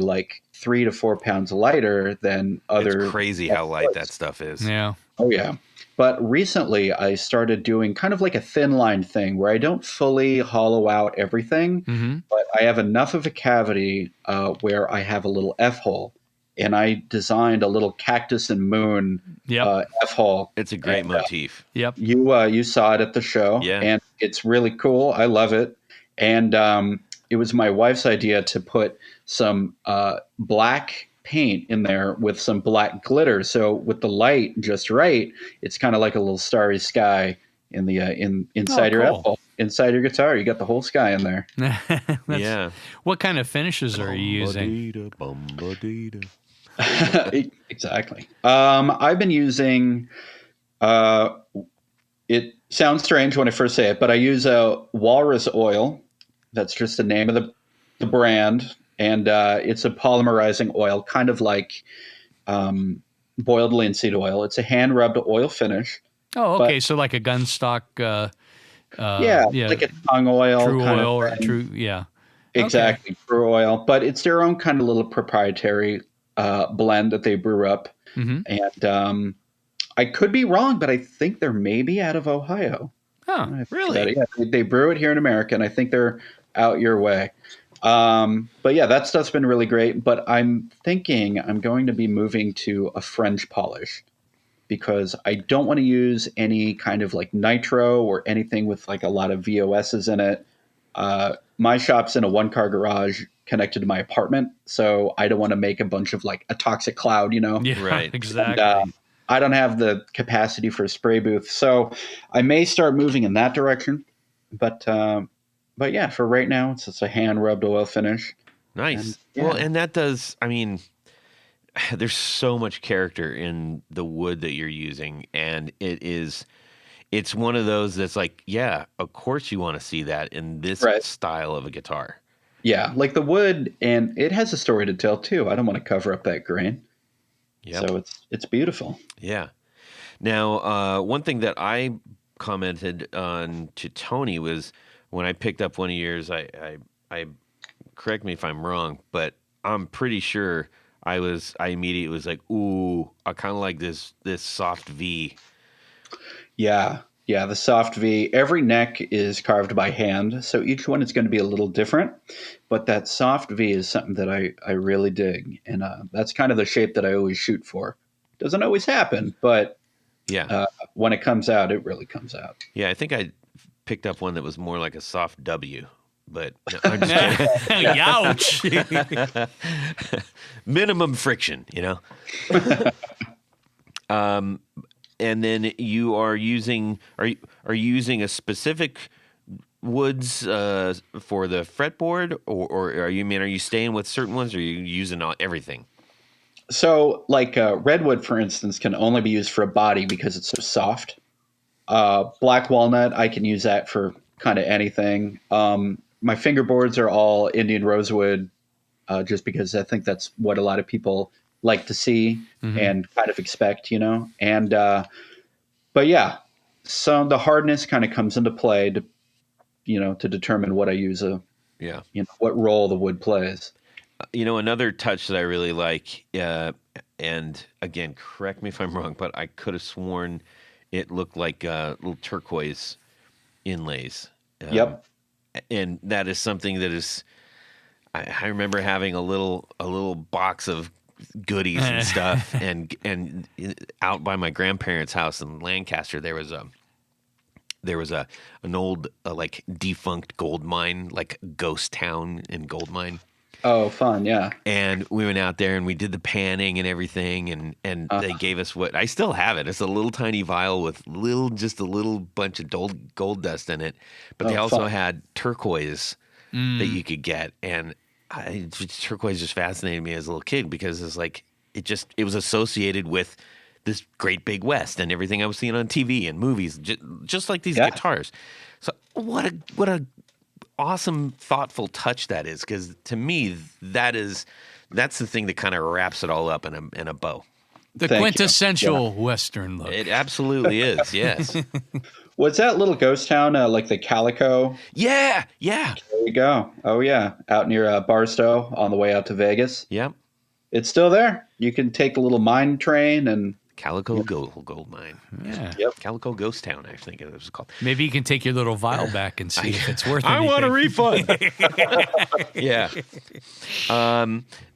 3 to 4 pounds lighter than other. It's crazy how light that stuff is. Yeah. Oh, yeah. But recently I started doing kind of like a thin line thing where I don't fully hollow out everything, but I have enough of a cavity where I have a little F-hole. And I designed a little cactus and moon F-hole. It's a great motif. Yep. You saw it at the show, and it's really cool. I love it. And it was my wife's idea to put some black paint in there with some black glitter. So with the light just right, it's kind of like a little starry sky in the inside your F-hole. Inside your guitar, you got the whole sky in there. Yeah. What kind of finishes are you using? Exactly. I've been using. It sounds strange when I first say it, but I use a walrus oil. That's just the name of the brand, and it's a polymerizing oil, kind of like boiled linseed oil. It's a hand rubbed oil finish. Oh, okay. So like a gunstock. Like a tongue oil. True kind oil of or true, yeah. Exactly, okay. True oil. But it's their own kind of little proprietary blend that they brew up. Mm-hmm. And I could be wrong, but I think they're maybe out of Ohio. Oh, really? Yeah, they brew it here in America, and I think they're out your way. But yeah, that stuff's been really great. But I'm thinking I'm going to be moving to a French polish because I don't want to use any kind of like nitro or anything with like a lot of VOSs in it. My shop's in a 1-car garage connected to my apartment, so I don't want to make a bunch of like a toxic cloud, Yeah, Right. exactly. And, I don't have the capacity for a spray booth, so I may start moving in that direction. But yeah, for right now, it's just a hand rubbed oil finish. Nice. And, yeah. Well, and that does, I mean, there's so much character in the wood that you're using, and it's one of those that's like, yeah, of course you want to see that in this Right. style of a guitar. Yeah, like the wood, and it has a story to tell too. I don't want to cover up that grain, Yep. so it's beautiful. Yeah. Now, one thing that I commented on to Tony was when I picked up one of yours, I correct me if I'm wrong, but I'm pretty sure I immediately was like, ooh, I kind of like this soft V. Yeah, yeah, the soft V. Every neck is carved by hand, so each one is going to be a little different. But that soft V is something that I really dig, and that's kind of the shape that I always shoot for. Doesn't always happen, but Yeah. when it comes out, it really comes out. Yeah, I think I picked up one that was more like a soft W, but no, I'm just kidding. Ouch. Minimum friction, you know. And then you are using are you using a specific woods for the fretboard, or are you staying with certain ones, or are you using everything? So, like redwood, for instance, can only be used for a body because it's so soft. Black walnut, I can use that for kind of anything. My fingerboards are all Indian rosewood, just because I think that's what a lot of people like to see and kind of expect, you know. And but yeah, so the hardness kind of comes into play to, to determine what I use Yeah. what role the wood plays. Another touch that I really like, and again, correct me if I'm wrong, but I could have sworn it looked like little turquoise inlays. Yep. And that is something that is. I remember having a little box of goodies and stuff, and out by my grandparents' house in Lancaster, there was an old like defunct gold mine, like ghost town in gold mine. Oh, fun. Yeah. And we went out there and we did the panning and everything, and they gave us what I still have it. It's a little tiny vial with just a little bunch of gold dust in it. But they also fun. had turquoise that you could get, and turquoise just fascinated me as a little kid because it's like it was associated with this great big West and everything I was seeing on TV and movies, just like these guitars. So what a awesome, thoughtful touch that is, because to me that's the thing that kind of wraps it all up in a bow. The Thank you. quintessential Western look. It absolutely is. Yes. Was that little ghost town like the Calico? Yeah. There you go. Oh yeah, out near Barstow on the way out to Vegas. Yep. It's still there. You can take a little mine train and Calico gold mine. Yeah. Yep. Calico Ghost Town, I think it was called. Maybe you can take your little vial back and see if it's worth it. I want a refund. Yeah.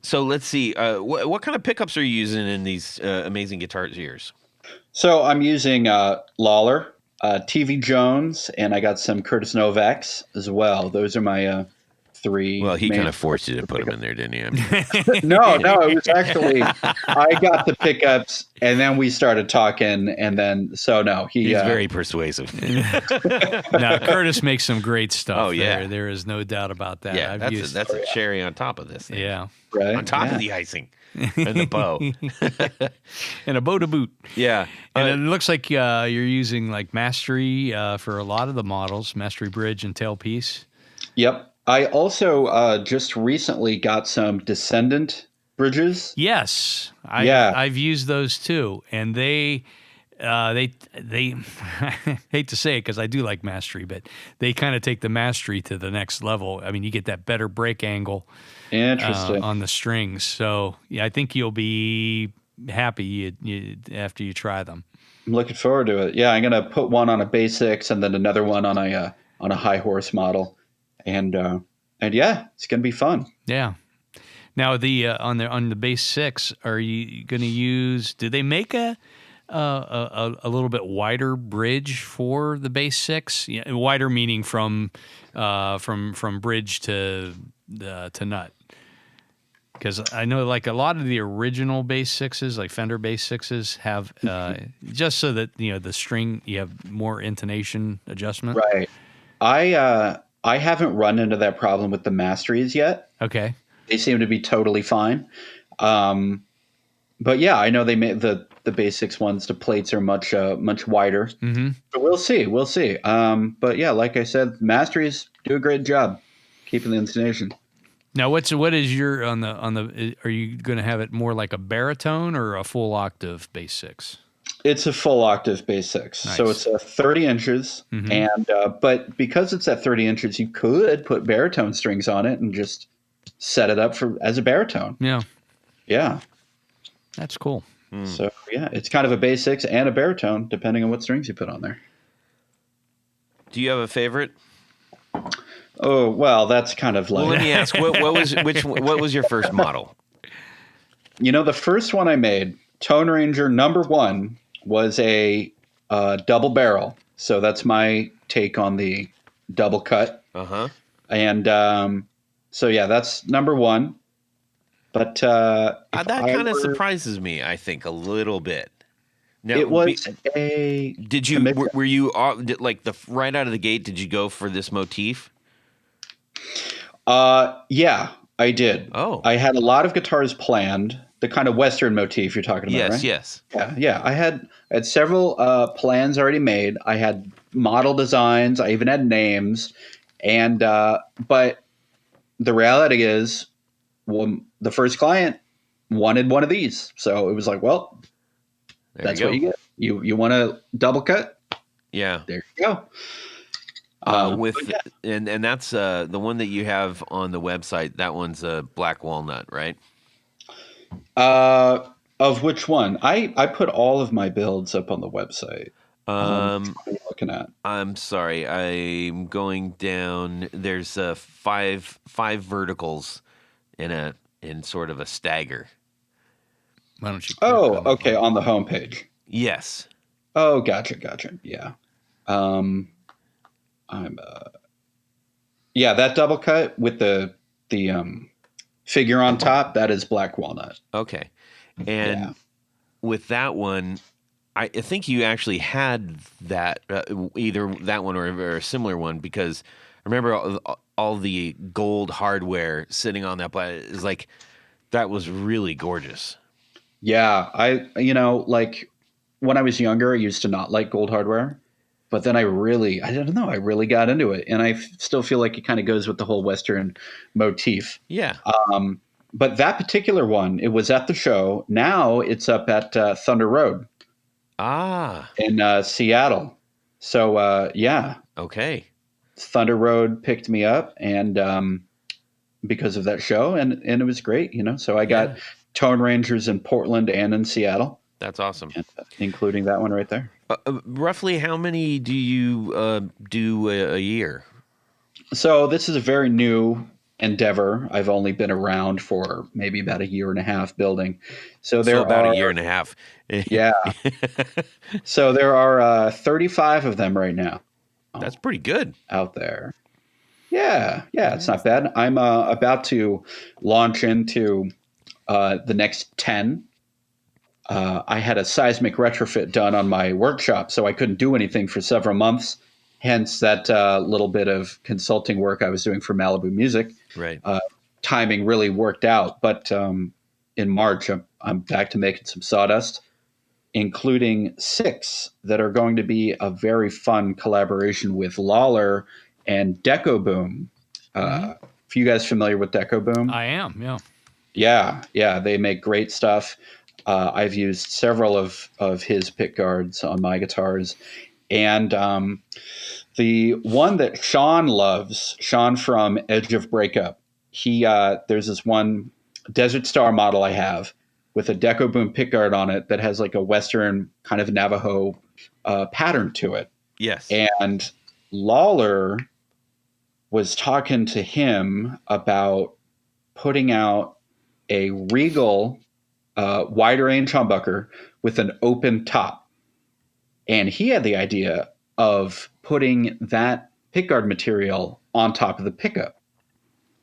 So let's see. What kind of pickups are you using in these amazing guitars of yours? So I'm using Lawler, TV Jones, and I got some Curtis Novaks as well. Those are my three. Well, he main- kind of forced you to put them in there, didn't he? I mean, No, it was actually I got the pickups, and then we started talking, and then he's very persuasive. Now, Curtis makes some great stuff. Oh, yeah. There is no doubt about that. Yeah, I've used, that's a cherry on top of this thing. yeah. right On top of the icing and the bow. And a bow to boot. Yeah. And it looks like you're using like Mastery for a lot of the models, Mastery Bridge and Tailpiece. Yep. I also just recently got some Descendant bridges. Yes, I've used those too, and they hate to say it because I do like Mastery, but they kind of take the Mastery to the next level. I mean, you get that better break angle Interesting. on the strings. So yeah, I think you'll be happy after you try them. I'm looking forward to it. Yeah, I'm gonna put one on a Basics and then another one on a high horse model, and And yeah, it's going to be fun. Yeah. Now on the base 6, are you going to use? Do they make a little bit wider bridge for the base 6? Yeah, wider meaning from bridge to nut. Because I know like a lot of the original base 6s, like Fender base 6s, have just so that the string, you have more intonation adjustment. Right. I haven't run into that problem with the Masteries yet. Okay. They seem to be totally fine. But yeah, I know they made the base 6 ones. The plates are much wider. Mm-hmm. But we'll see. But yeah, like I said, Masteries do a great job keeping the intonation. Now, what is your on the? Are you going to have it more like a baritone or a full octave bass 6? It's a full octave bass 6, Nice. so it's 30 inches, and but because it's at 30 inches, you could put baritone strings on it and just set it up as a baritone. Yeah, that's cool. So yeah, it's kind of a bass 6 and a baritone, depending on what strings you put on there. Do you have a favorite? Oh well, that's kind of like. Well, let me ask. What was your first model? The first one I made, Tone Ranger number 1, was a double barrel. So that's my take on the double cut. And so yeah, that's number 1. But that kind of surprises me. I think a little bit. Now, it was a. Did you were you like right out of the gate? Did you go for this motif? Yeah, I did. Oh, I had a lot of guitars planned. The kind of Western motif you're talking about, right? Yes. Yeah. I had several plans already made. I had model designs. I even had names, and but the reality is, the first client wanted one of these, so it was like, well, that's what you get. You want a double cut? Yeah. There you go. And that's the one that you have on the website. That one's a black walnut, right? Of which one? I put all of my builds up on the website. What are you looking at? I'm sorry. I'm going down. There's 5 verticals in sort of a stagger. Why don't you? Okay. On the homepage. Yes. Oh, gotcha. Yeah. Yeah, that double cut with the figure on top, that is black walnut. Okay. And with that one, I think you actually had that, either that one or a similar one, because I remember all the gold hardware sitting on that black. Is like, that was really gorgeous. Yeah, like when I was younger, I used to not like gold hardware. But then I really got into it. And I still feel like it kind of goes with the whole Western motif. Yeah. But that particular one, it was at the show. Now it's up at Thunder Road. In Seattle. So, yeah. Okay. Thunder Road picked me up and because of that show. And it was great, So I got Tone Rangers in Portland and in Seattle. That's awesome. Including that one right there. Roughly how many do you do a year? So this is a very new endeavor. I've only been around for maybe about a year and a half building. So about a year and a half. Yeah. So there are 35 of them right now. That's pretty good. Out there. Yeah, it's not bad. I'm about to launch into the next 10. I had a seismic retrofit done on my workshop, so I couldn't do anything for several months. Hence that little bit of consulting work I was doing for Malibu Music. Right. Timing really worked out. But in March, I'm back to making some sawdust, including 6 that are going to be a very fun collaboration with Lawler and Deco Boom. If you guys familiar with Deco Boom? I am, yeah. Yeah, they make great stuff. I've used several of his pick guards on my guitars. And the one that Sean loves, Sean from Edge of Breakup, there's this one Desert Star model I have with a Deco Boom pick guard on it that has like a Western kind of Navajo pattern to it. Yes. And Lawler was talking to him about putting out a Regal wide range humbucker with an open top. And he had the idea of putting that pickguard material on top of the pickup.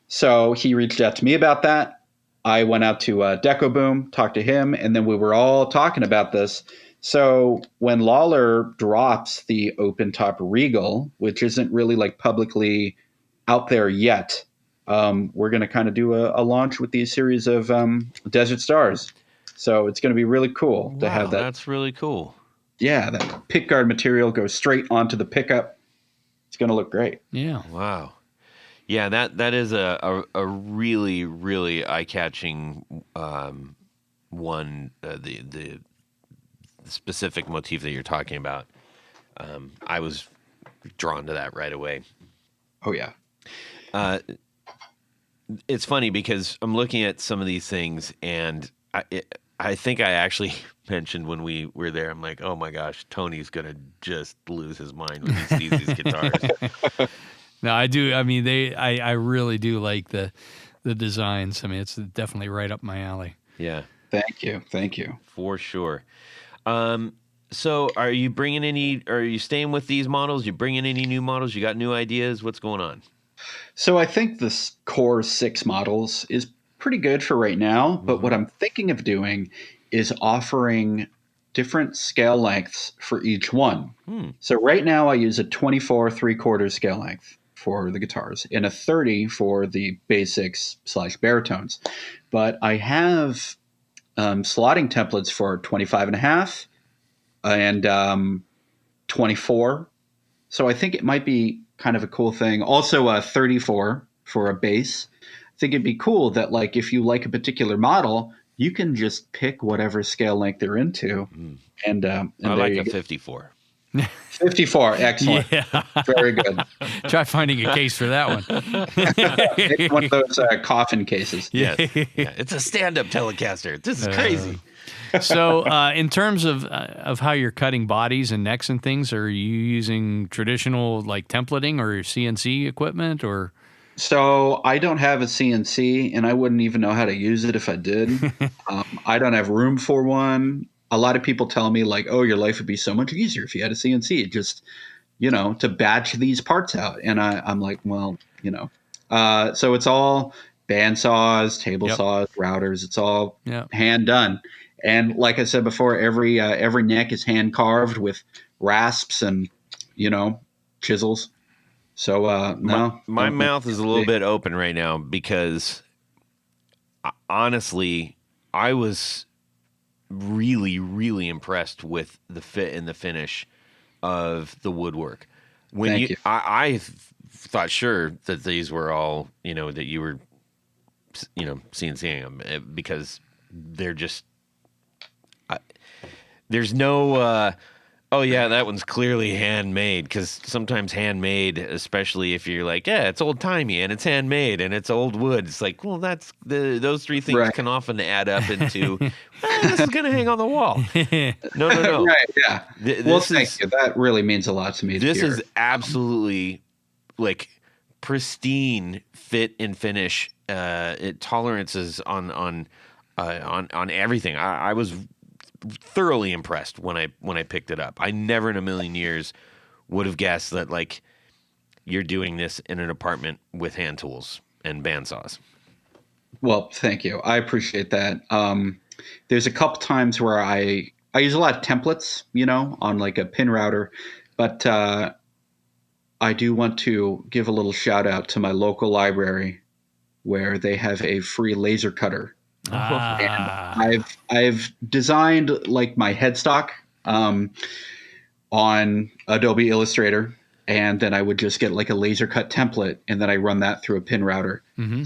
So he reached out to me about that. I went out to Deco Boom, talked to him, and then we were all talking about this. So when Lawler drops the open top Regal, which isn't really like publicly out there yet, we're going to kind of do a launch with these series of Desert Stars. So it's going to be really cool to have that. That's really cool. Yeah, that pickguard material goes straight onto the pickup. It's going to look great. Yeah. Wow. Yeah, that is a really, really eye-catching one. The specific motif that you're talking about. I was drawn to that right away. Oh yeah. It's funny because I'm looking at some of these things, and I think I actually mentioned when we were there, I'm like, oh my gosh, Tony's gonna just lose his mind when he sees these guitars. No, I do. I mean, I really do like the designs. I mean, it's definitely right up my alley. Yeah. Thank you. For sure. So are you staying with these models? You bringing any new models? You got new ideas? What's going on? So I think this Core 6 models is pretty good for right now, but what I'm thinking of doing is offering different scale lengths for each one. So right now I use a 24 3/4 scale length for the guitars and a 30 for the basics / baritones. But I have slotting templates for 25.5 and 24. So I think it might be kind of a cool thing. Also a 34 for a bass. I think it'd be cool that like if you like a particular model, you can just pick whatever scale length they're into. And I like a 54. 54, excellent. Yeah. Very good. Try finding a case for that one. Make one of those coffin cases. Yes. Yeah. It's a stand-up Telecaster. This is crazy. So, in terms of how you're cutting bodies and necks and things, are you using traditional like templating or CNC equipment or? So I don't have a CNC, and I wouldn't even know how to use it if I did. I don't have room for one. A lot of people tell me like, "Oh, your life would be so much easier if you had a CNC, just to batch these parts out." And I'm like, well, so it's all band saws, table saws, routers. It's all hand done. And like I said before, every neck is hand carved with rasps and chisels. So no, my mouth is a little bit open right now because honestly, I was really, really impressed with the fit and the finish of the woodwork. When I thought sure that these were all that you were CNCing them because they're just. There's no, oh yeah, that one's clearly handmade, because sometimes handmade, especially if you're like, yeah, it's old timey and it's handmade and it's old wood. It's like, well, that's those three things can often add up into, this is gonna hang on the wall. No. Right, yeah. Thank you. That really means a lot to me. This is absolutely like pristine fit and finish. Tolerances on everything. I was thoroughly impressed when I picked it up. I never in a million years would have guessed that like you're doing this in an apartment with hand tools and bandsaws. Well, thank you. I appreciate that. There's a couple times where I use a lot of templates, on like a pin router, but I do want to give a little shout out to my local library where they have a free laser cutter. And I've designed like my headstock on Adobe Illustrator, and then I would just get like a laser cut template, and then I run that through a pin router.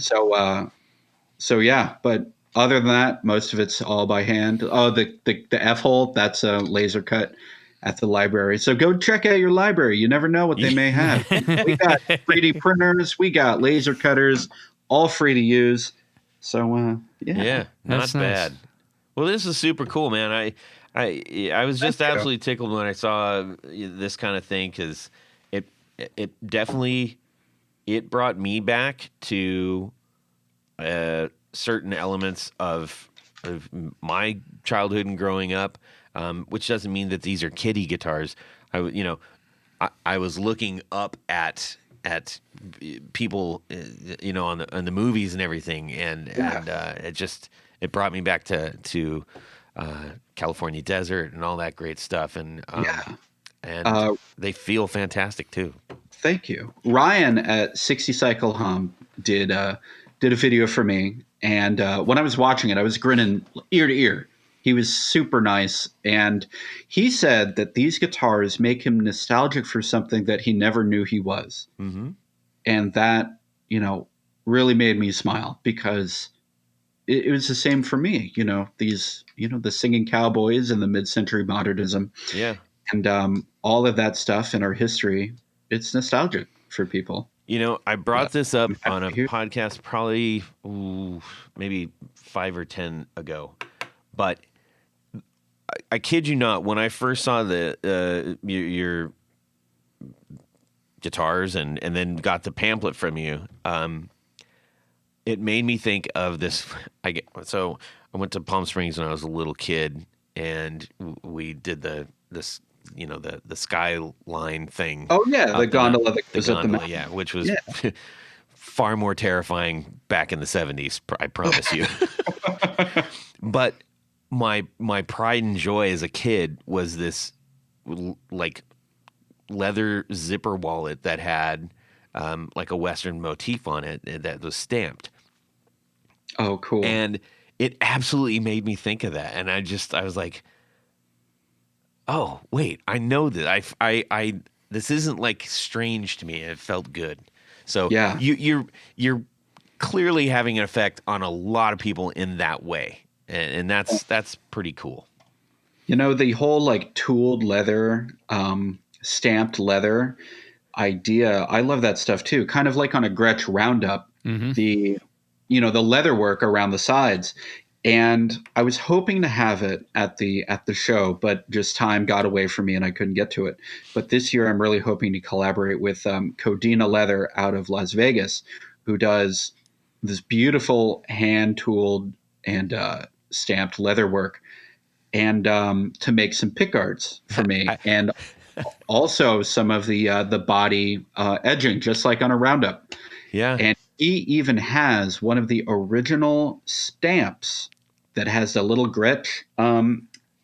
So yeah, but other than that, most of it's all by hand. Oh, the F hole, that's a laser cut at the library. So go check out your library. You never know what they may have. We got 3D printers, we got laser cutters, all free to use. So yeah, not bad. Nice. Well, this is super cool, man. I was just absolutely tickled when I saw this kind of thing because it definitely it brought me back to certain elements of my childhood and growing up, which doesn't mean that these are kiddie guitars. I was looking up at people, on the movies and everything, and it brought me back to California desert and all that great stuff, and they feel fantastic too. Thank you. Ryan at 60 Cycle Hum did a video for me, and when I was watching it, I was grinning ear to ear. He was super nice, and he said that these guitars make him nostalgic for something that he never knew he was. Mm-hmm. And that, really made me smile, because it was the same for me. These, the singing cowboys and the mid-century modernism. Yeah. And all of that stuff in our history, it's nostalgic for people. I brought this up on a podcast probably maybe 5 or 10 ago, but I kid you not, when I first saw your guitars and then got the pamphlet from you, it made me think of this. So I went to Palm Springs when I was a little kid, and we did the skyline thing. Oh yeah, the gondola that goes up the mountain. Yeah, which was far more terrifying back in the 70s. I promise you. But my pride and joy as a kid was this like leather zipper wallet that had like a Western motif on it that was stamped. Oh, cool. And it absolutely made me think of that. And I was like, oh, wait, I know that. I this isn't like strange to me. It felt good. So yeah. You're clearly having an effect on a lot of people in that way. And that's pretty cool. The whole like tooled leather, stamped leather idea, I love that stuff too. Kind of like on a Gretsch Roundup, mm-hmm. the leather work around the sides. And I was hoping to have it at the show, but just time got away from me and I couldn't get to it. But this year I'm really hoping to collaborate with Codina Leather out of Las Vegas, who does this beautiful hand tooled and stamped leather work, and to make some pickguards for me, and also some of the body edging, just like on a Roundup. Yeah. And he even has one of the original stamps that has a little Gretsch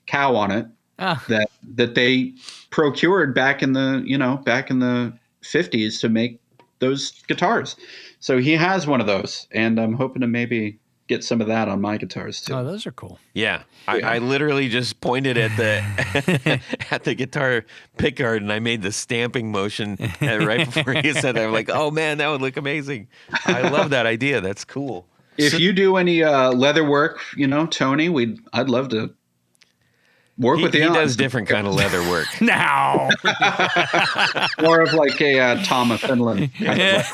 cow on it that they procured back in the 50s to make those guitars. So he has one of those, and I'm hoping to maybe get some of that on my guitars too. Oh, those are cool. Yeah. I literally just pointed at the at the guitar pickguard, and I made the stamping motion right before you said that. I'm like, oh man, that would look amazing. I love that idea. That's cool. If you do any leather work, Tony, I'd love to work with you. He does different kind of leather work. Now. More of like a Tom of Finland. Yeah.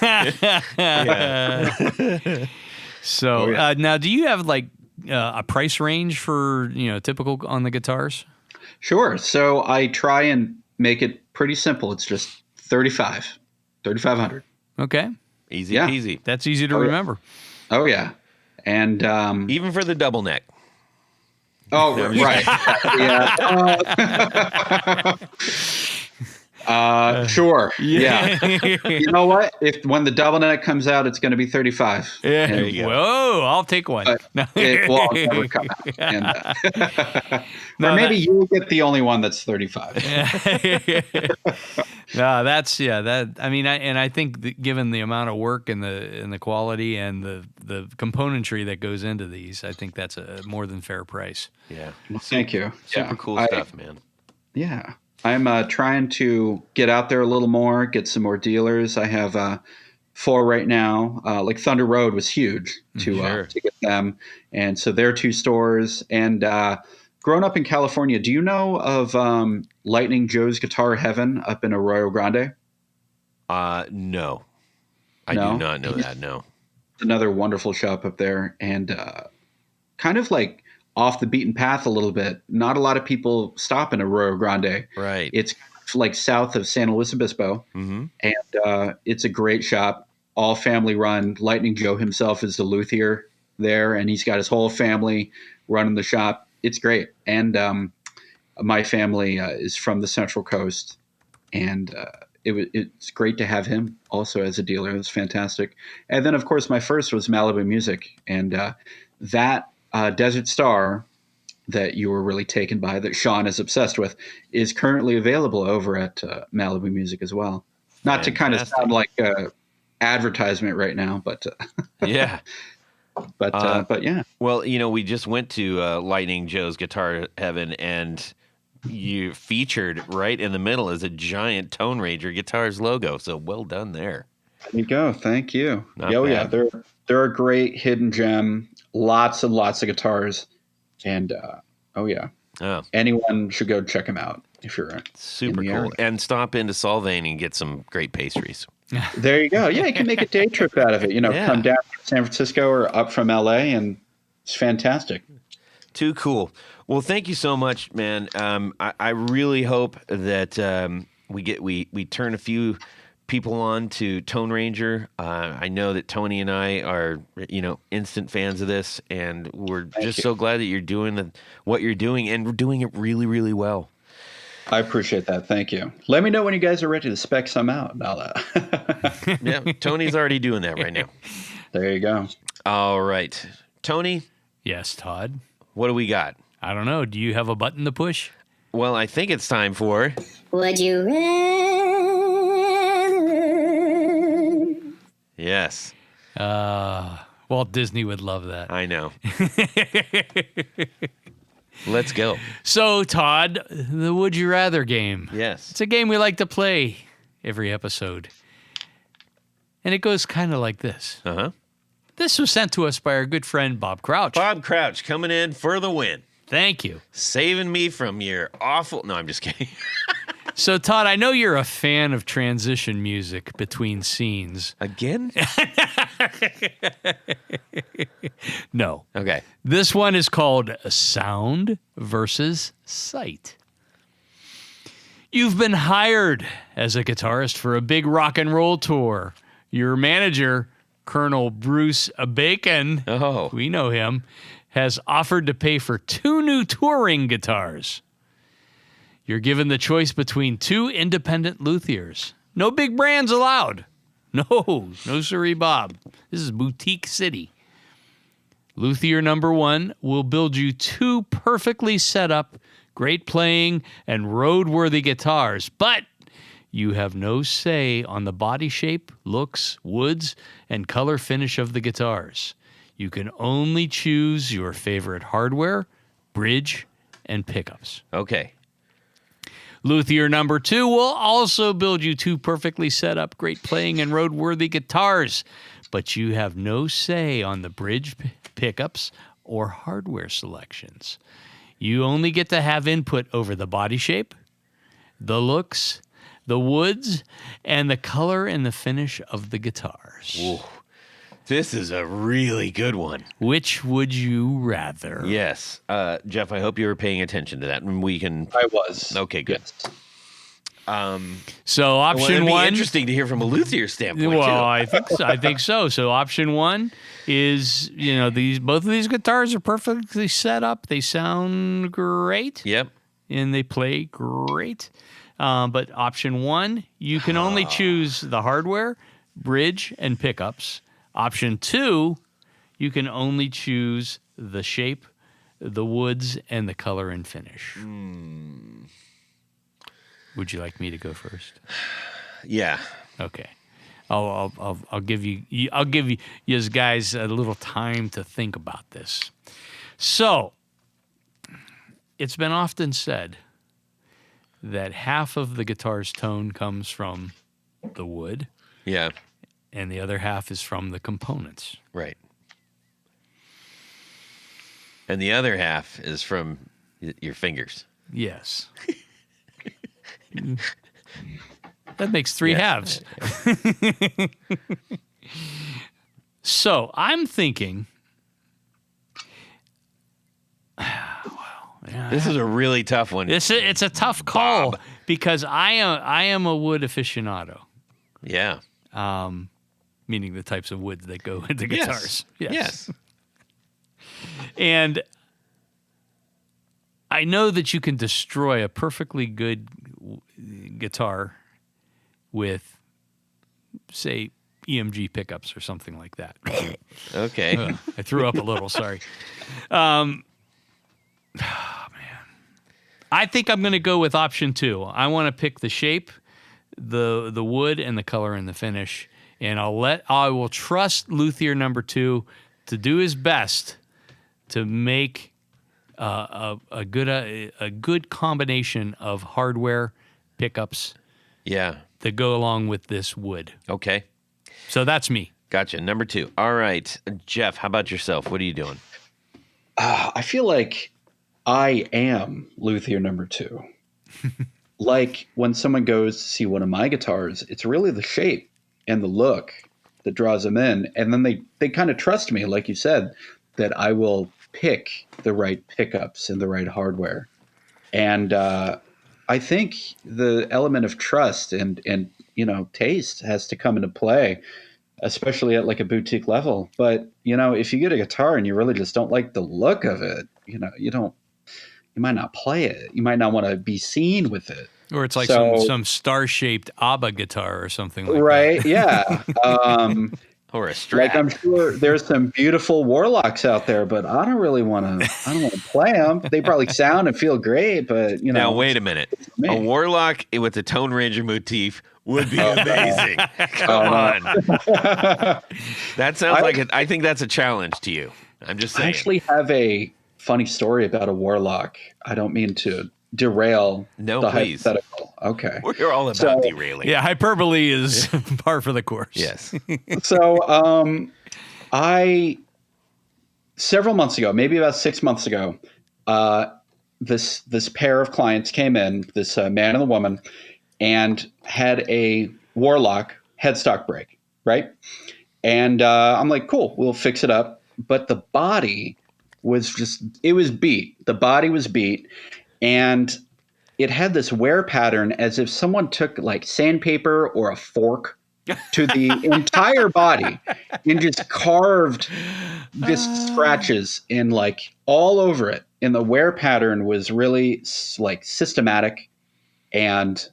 So now, do you have like a price range for typical on the guitars? Sure. So I try and make it pretty simple. It's just $3,500. Okay. Easy peasy. That's easy to remember. Oh yeah, and even for the double neck. Oh right. Yeah. Sure. Yeah. You know what? When the double neck comes out, it's going to be 35. Yeah. There you go. Whoa! I'll take one. It will never come out. And, or maybe you'll get the only one that's 35. No, that's that. I mean, I think given the amount of work and the quality and the componentry that goes into these, I think that's a more than fair price. Yeah. Well, thank you. Super cool stuff, man. Yeah. I'm trying to get out there a little more, get some more dealers. I have 4 right now. Like Thunder Road was huge to get them. And so they're 2 stores. And growing up in California, do you know of Lightning Joe's Guitar Heaven up in Arroyo Grande? No. I do not know that, no. Another wonderful shop up there. And kind of like off the beaten path a little bit. Not a lot of people stop in Arroyo Grande. Right. It's like south of San Luis Obispo. Mm-hmm. And it's a great shop. all family run. Lightning Joe himself is the luthier there, and he's got his whole family running the shop. It's great. And my family is from the Central Coast, and it's great to have him also as a dealer. It was fantastic. And then, of course, my first was Malibu Music, and that Desert Star that you were really taken by, that Sean is obsessed with, is currently available over at Malibu Music as well. Not to kind of sound like advertisement right now, but yeah. But yeah. Well, we just went to Lightning Joe's Guitar Heaven, and you featured right in the middle is a giant Tone Ranger Guitars logo. So well done there. There you go. Thank you. Not Yeah, bad. they're a great hidden gem. Lots and lots of guitars, and anyone should go check them out if you're Super in the cool. area. And stop into Solvang and get some great pastries. There you go. Yeah, you can make a day trip out of it. Yeah. Come down from San Francisco or up from LA, and it's fantastic. Too cool. Well, thank you so much, man. I really hope that we turn a few people on to Tone Ranger. I know that Tony and I are instant fans of this, and we're just so glad that you're doing what you're doing, and we're doing it really, really well. I appreciate that. Thank you. Let me know when you guys are ready to spec some out. Yeah, Tony's already doing that right now. There you go. All right, Tony, Yes, Todd. what do we got? I don't know. Do you have a button to push? Well, I think it's time for... Would you rather? Yes, Walt Disney would love that. I know. Let's go. So, Todd, the Would You Rather game. Yes. It's a game we like to play every episode. And it goes kind of like this. Uh-huh. This was sent to us by our good friend Bob Crouch. Bob Crouch coming in for the win. Thank you. Saving me from your awful... No, I'm just kidding. So, Todd, I know you're a fan of transition music between scenes. Again? No. Okay. This one is called Sound versus Sight. You've been hired as a guitarist for a big rock and roll tour. Your manager, Colonel Bruce Bacon, Oh. we know him, has offered to pay for 2 new touring guitars. You're given the choice between 2 independent luthiers. No big brands allowed. No siree, Bob. This is Boutique City. Luthier number 1 will build you 2 perfectly set up, great playing, and roadworthy guitars, but you have no say on the body shape, looks, woods, and color finish of the guitars. You can only choose your favorite hardware, bridge, and pickups. Okay. Luthier number 2 will also build you 2 perfectly set up, great playing, and roadworthy guitars, but you have no say on the bridge, pickups, or hardware selections. You only get to have input over the body shape, the looks, the woods, and the color and the finish of the guitars. Ooh. This is a really good one. Which would you rather? Yes. Jeff, I hope you were paying attention to that, and we can... I was. Okay, good. Yes. So Well, option it'd be 1... interesting to hear from a luthier standpoint, Well, too. I think so. So option 1 is, both of these guitars are perfectly set up. They sound great. Yep. And they play great. But option 1, you can only choose the hardware, bridge, and pickups. Option 2, you can only choose the shape, the woods, and the color and finish. Would you like me to go first? Yeah. Okay. I'll give you guys a little time to think about this. So, it's been often said that half of the guitar's tone comes from the wood Yeah. and the other half is from the components. Right. And the other half is from your fingers. Yes. That makes 3 halves. So, I'm thinking... This is a really tough one. It's a tough call Bob. because I am a wood aficionado. Yeah. meaning the types of woods that go into guitars. Yes. And I know that you can destroy a perfectly good guitar with, say, EMG pickups or something like that. Okay. I threw up a little, sorry. Man. I think I'm going to go with option 2. I want to pick the shape, the wood, and the color and the finish. And I will trust luthier number 2 to do his best to make a good combination of hardware pickups Yeah. that go along with this wood. Okay. So that's me. Gotcha. Number 2. All right. Jeff, how about yourself? What are you doing? I feel like I am luthier number 2. Like when someone goes to see one of my guitars, it's really the shape and the look that draws them in. And then they kind of trust me, like you said, that I will pick the right pickups and the right hardware. And I think the element of trust and taste has to come into play, especially at like a boutique level. But, if you get a guitar and you really just don't like the look of it, you might not play it. You might not want to be seen with it. Or it's like some star-shaped ABBA guitar or something like that. Right, yeah. Or a Strat. Like I'm sure there's some beautiful Warlocks out there, but I don't want to play them. They probably sound and feel great, but Now wait a minute. A Warlock with a Tone Ranger motif would be amazing. Come on. That sounds I think that's a challenge to you. I'm just saying. I actually have a funny story about a Warlock. I don't mean to derail the please. hypothetical. Okay. We're all about derailing. Yeah, hyperbole is par for the course. Yes. So several months ago, maybe about 6 months ago, this pair of clients came in, this man and a woman, and had a Warlock headstock break, right? And I'm like, cool, we'll fix it up. But the body was beat. The body was beat. And it had this wear pattern as if someone took like sandpaper or a fork to the entire body and just carved just scratches in like all over it. And the wear pattern was really like systematic and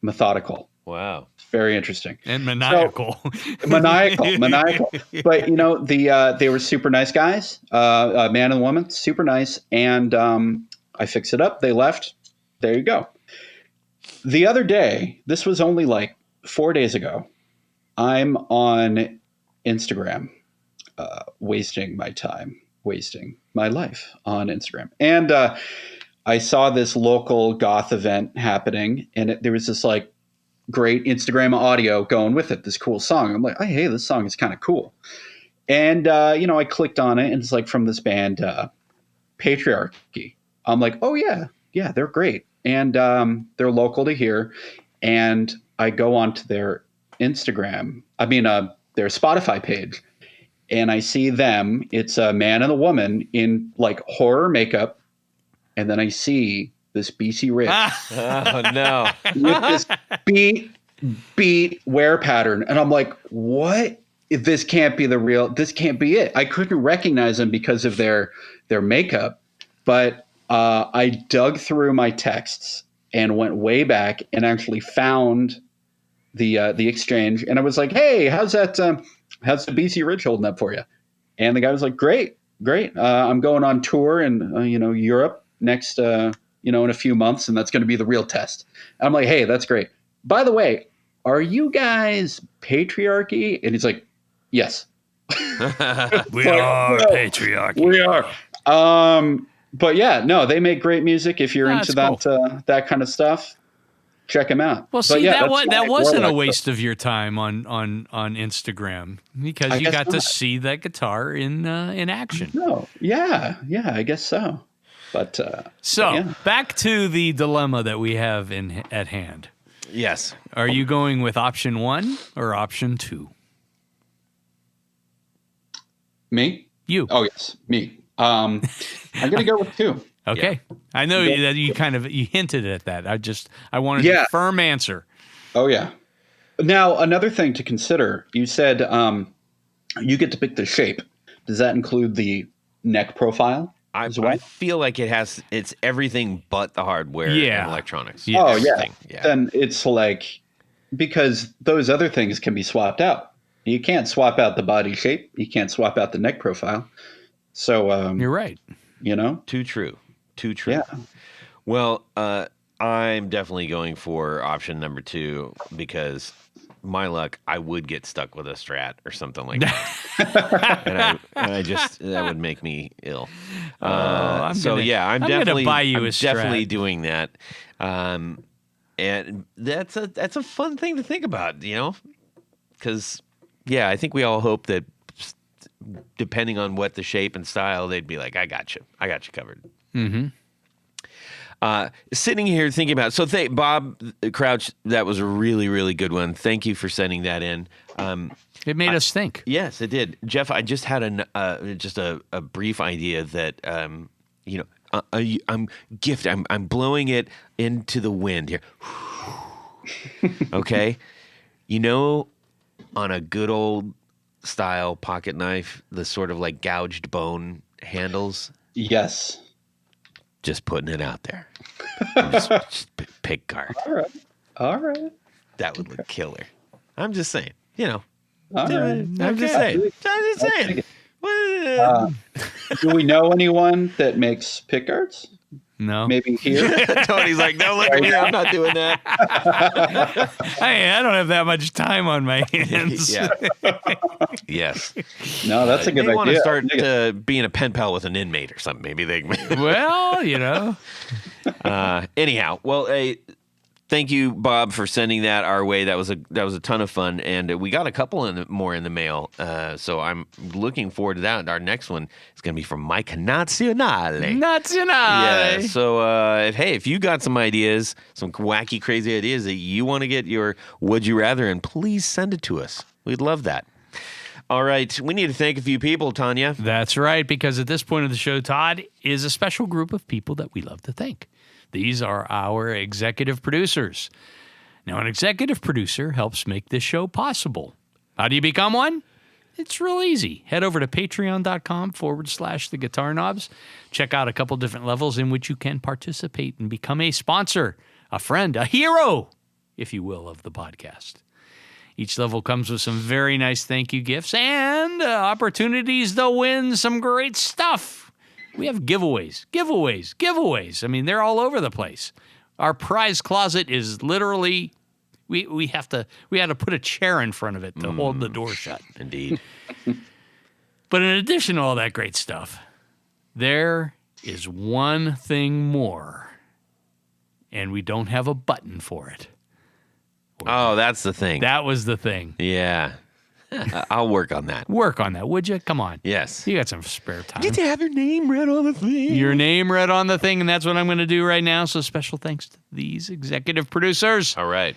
methodical. Wow. Very interesting. And maniacal. So, maniacal. But, they were super nice guys, a man and a woman, super nice. And I fixed it up. They left. There you go. The other day, this was only like 4 days ago, I'm on Instagram, wasting my time, wasting my life on Instagram. And I saw this local goth event happening, and there was this like great Instagram audio going with it, this cool song. I'm like, oh, hey, this song is kind of cool. And, I clicked on it, and it's like from this band, Patriarchy. I'm like, oh, yeah, they're great. And they're local to here. And I go onto their their Spotify page, and I see them. It's a man and a woman in like horror makeup. And then I see this BC Rich Oh, no. with this beat wear pattern. And I'm like, what? This can't be this can't be it. I couldn't recognize them because of their makeup. But I dug through my texts and went way back and actually found the exchange. And I was like, hey, how's the BC Ridge holding up for you? And the guy was like, great. I'm going on tour in Europe next in a few months, and that's going to be the real test. And I'm like, hey, that's great. By the way, are you guys Patriarchy? And he's like, yes. We are Patriarchy. We are. But yeah, no, they make great music. If you're into that that kind of stuff, check them out. Well, see, that wasn't a waste of your time on Instagram because you got to see that guitar in action. No, yeah, I guess so. But back to the dilemma that we have at hand. Yes. Are you going with option 1 or option 2? Me? You. Oh yes, me. I'm gonna go with 2. Okay. Yeah. I know that you hinted at that. I wanted a firm answer. Oh yeah. Now, another thing to consider, you said you get to pick the shape. Does that include the neck profile as well? I feel like it's everything but the hardware Yeah. and electronics. Yeah. Oh, yeah. Everything. Yeah. Then it's like, because those other things can be swapped out. You can't swap out the body shape. You can't swap out the neck profile. So, You're right. you know, Too true. Too true. yeah. Well, I'm definitely going for option number 2 because my luck, I would get stuck with a Strat or something like that, and I just that would make me ill. I'm I'm gonna definitely buy you a definitely Strat. doing that, and that's a fun thing to think about, because I think we all hope that depending on what the shape and style, they'd be like, I got you covered. Mm-hmm. Sitting here thinking about Bob Crouch, that was a really, really good one. Thank you for sending that in. It made us think. Yes, it did, Jeff. I just had a brief idea that I'm blowing it into the wind here. Okay, on a good old style pocket knife, the sort of like gouged bone handles. Yes. Just putting it out there. just pick guard. All right. That would look killer. I'm just saying. All right. I'm just saying. Do we know anyone that makes pick guards? No. Maybe here? Tony's like, no, look at me. I'm not doing that. Hey, I don't have that much time on my hands. Yeah. Yes. No, that's a good They idea. want to start being a pen pal with an inmate or something. Maybe they. Well, Anyhow, well, thank you, Bob, for sending that our way. That was a ton of fun, and we got a couple more in the mail. So I'm looking forward to that. Our next one is going to be from Mike Nazionale. Yeah. So if you got some ideas, some wacky, crazy ideas that you want to get your Would You Rather, and please send it to us. We'd love that. All right, we need to thank a few people, Tanya. That's right, because at this point of the show, Todd is a special group of people that we love to thank. These are our executive producers. Now, an executive producer helps make this show possible. How do you become one? It's real easy. Head over to patreon.com/the Guitar Knobs. Check out a couple different levels in which you can participate and become a sponsor, a friend, a hero, if you will, of the podcast. Each level comes with some very nice thank you gifts and opportunities to win some great stuff. We have giveaways. I mean, they're all over the place. Our prize closet is literally, we had to put a chair in front of it to hold the door shut. Indeed. But in addition to all that great stuff, there is one thing more, and we don't have a button for it. Oh, that's the thing. That was the thing. Yeah. I'll work on that. Work on that, would you? Come on. Yes. You got some spare time. Get to have your name read on the thing. Your name read on the thing, and that's what I'm going to do right now. So special thanks to these executive producers. All right.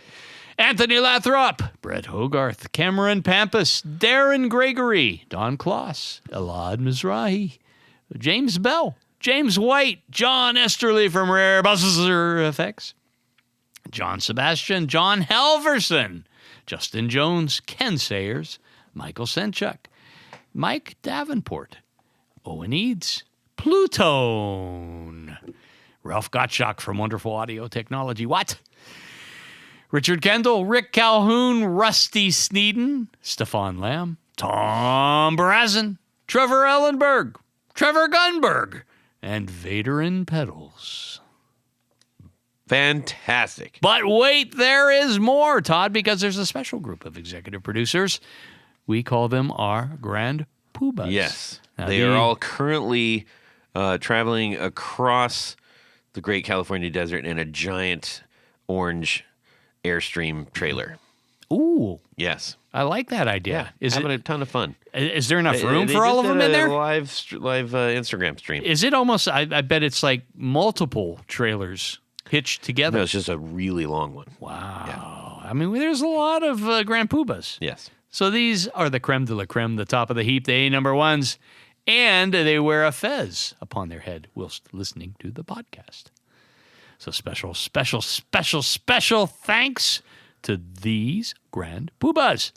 Anthony Lathrop, Brett Hogarth, Cameron Pampas, Darren Gregory, Don Kloss, Elad Mizrahi, James Bell, James White, John Esterly from Rare Buzzer Effects, John Sebastian, John Halverson, Justin Jones, Ken Sayers, Michael Senchuk, Mike Davenport, Owen Eads, Plutone, Ralph Gottschalk from Wonderful Audio Technology. What? Richard Kendall, Rick Calhoun, Rusty Sneeden, Stefan Lamb, Tom Brazen, Trevor Ellenberg, Trevor Gunberg, and Vader Pedals. Fantastic. But wait, there is more, Todd, because there's a special group of executive producers. We call them our Grand Poobahs. Yes. Now, they are all currently traveling across the Great California Desert in a giant orange Airstream trailer. Ooh. Yes. I like that idea. Is having a ton of fun. Is there enough room They for all just of them did in there? Live Instagram stream. Is it almost, I bet it's like multiple trailers hitched together. No, it's just a really long one. Wow. Yeah. I mean, there's a lot of Grand Poobahs. Yes. So these are the creme de la creme, the top of the heap, the A number ones, and they wear a fez upon their head whilst listening to the podcast. So special thanks to these grand poobahs: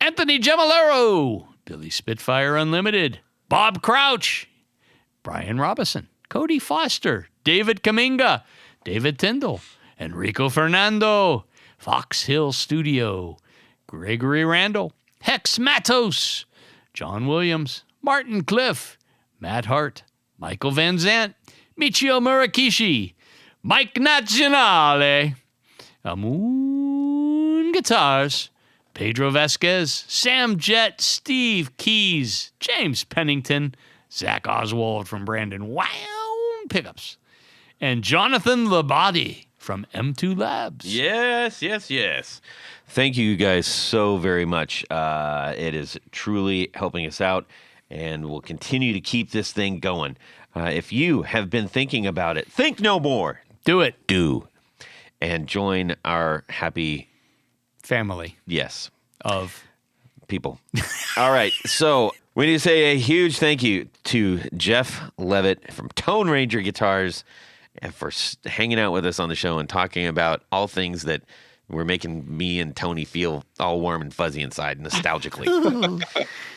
Anthony Gemolero, Billy Spitfire Unlimited, Bob Crouch, Brian Robison, Cody Foster, David Kaminga, David Tyndall, Enrico Fernando, Fox Hill Studio, Gregory Randall, Hex Matos, John Williams, Martin Cliff, Matt Hart, Michael Van Zant, Michio Murakishi, Mike Nazionale, Amun Guitars, Pedro Vasquez, Sam Jett, Steve Keys, James Pennington, Zach Oswald from Brandon Wow Pickups, and Jonathan Labate from M2 Labs. Yes. Thank you guys so very much. It is truly helping us out, and we'll continue to keep this thing going. If you have been thinking about it, think no more. Do it. Do. And join our happy... Family Yes. of people. All right. So we need to say a huge thank you to Jeff Leavitt from Tone Ranger Guitars for hanging out with us on the show and talking about all things that were making me and Tony feel all warm and fuzzy inside nostalgically.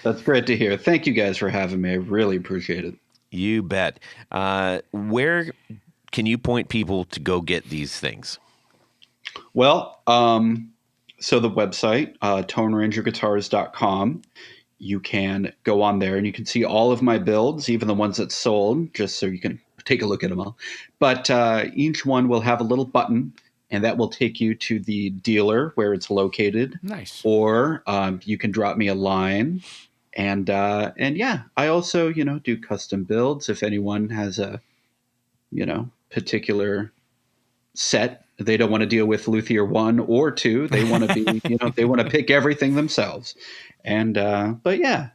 That's great to hear. Thank you guys for having me. I really appreciate it. You bet. Where can you point people to go get these things? Well, so the website, tonerangerguitars.com, you can go on there and you can see all of my builds, even the ones that sold, just so you can take a look at them all. But each one will have a little button, and that will take you to the dealer where it's located. Nice. Or you can drop me a line. And yeah, I also, do custom builds. If anyone has a, particular set, they don't want to deal with luthier 1 or 2. They want to be, they want to pick everything themselves. And, but yeah.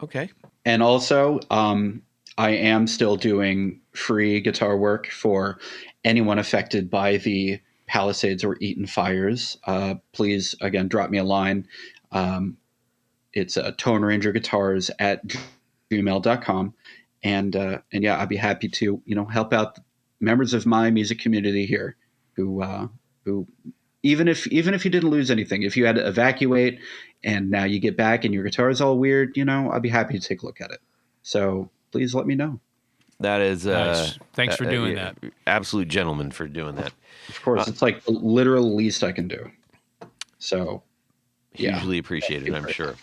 Okay. And also, I am still doing free guitar work for anyone affected by the Palisades or Eaton fires. Please, again, drop me a line. It's tonerangerguitars@gmail.com. And yeah, I'd be happy to, help out members of my music community here who even if you didn't lose anything, if you had to evacuate and now you get back and your guitar is all weird, I'd be happy to take a look at it. So please let me know. That is Nice. Thanks for doing that. Absolute gentleman for doing that. Of course, it's like the literal least I can do. So yeah. Hugely appreciated, I'm sure.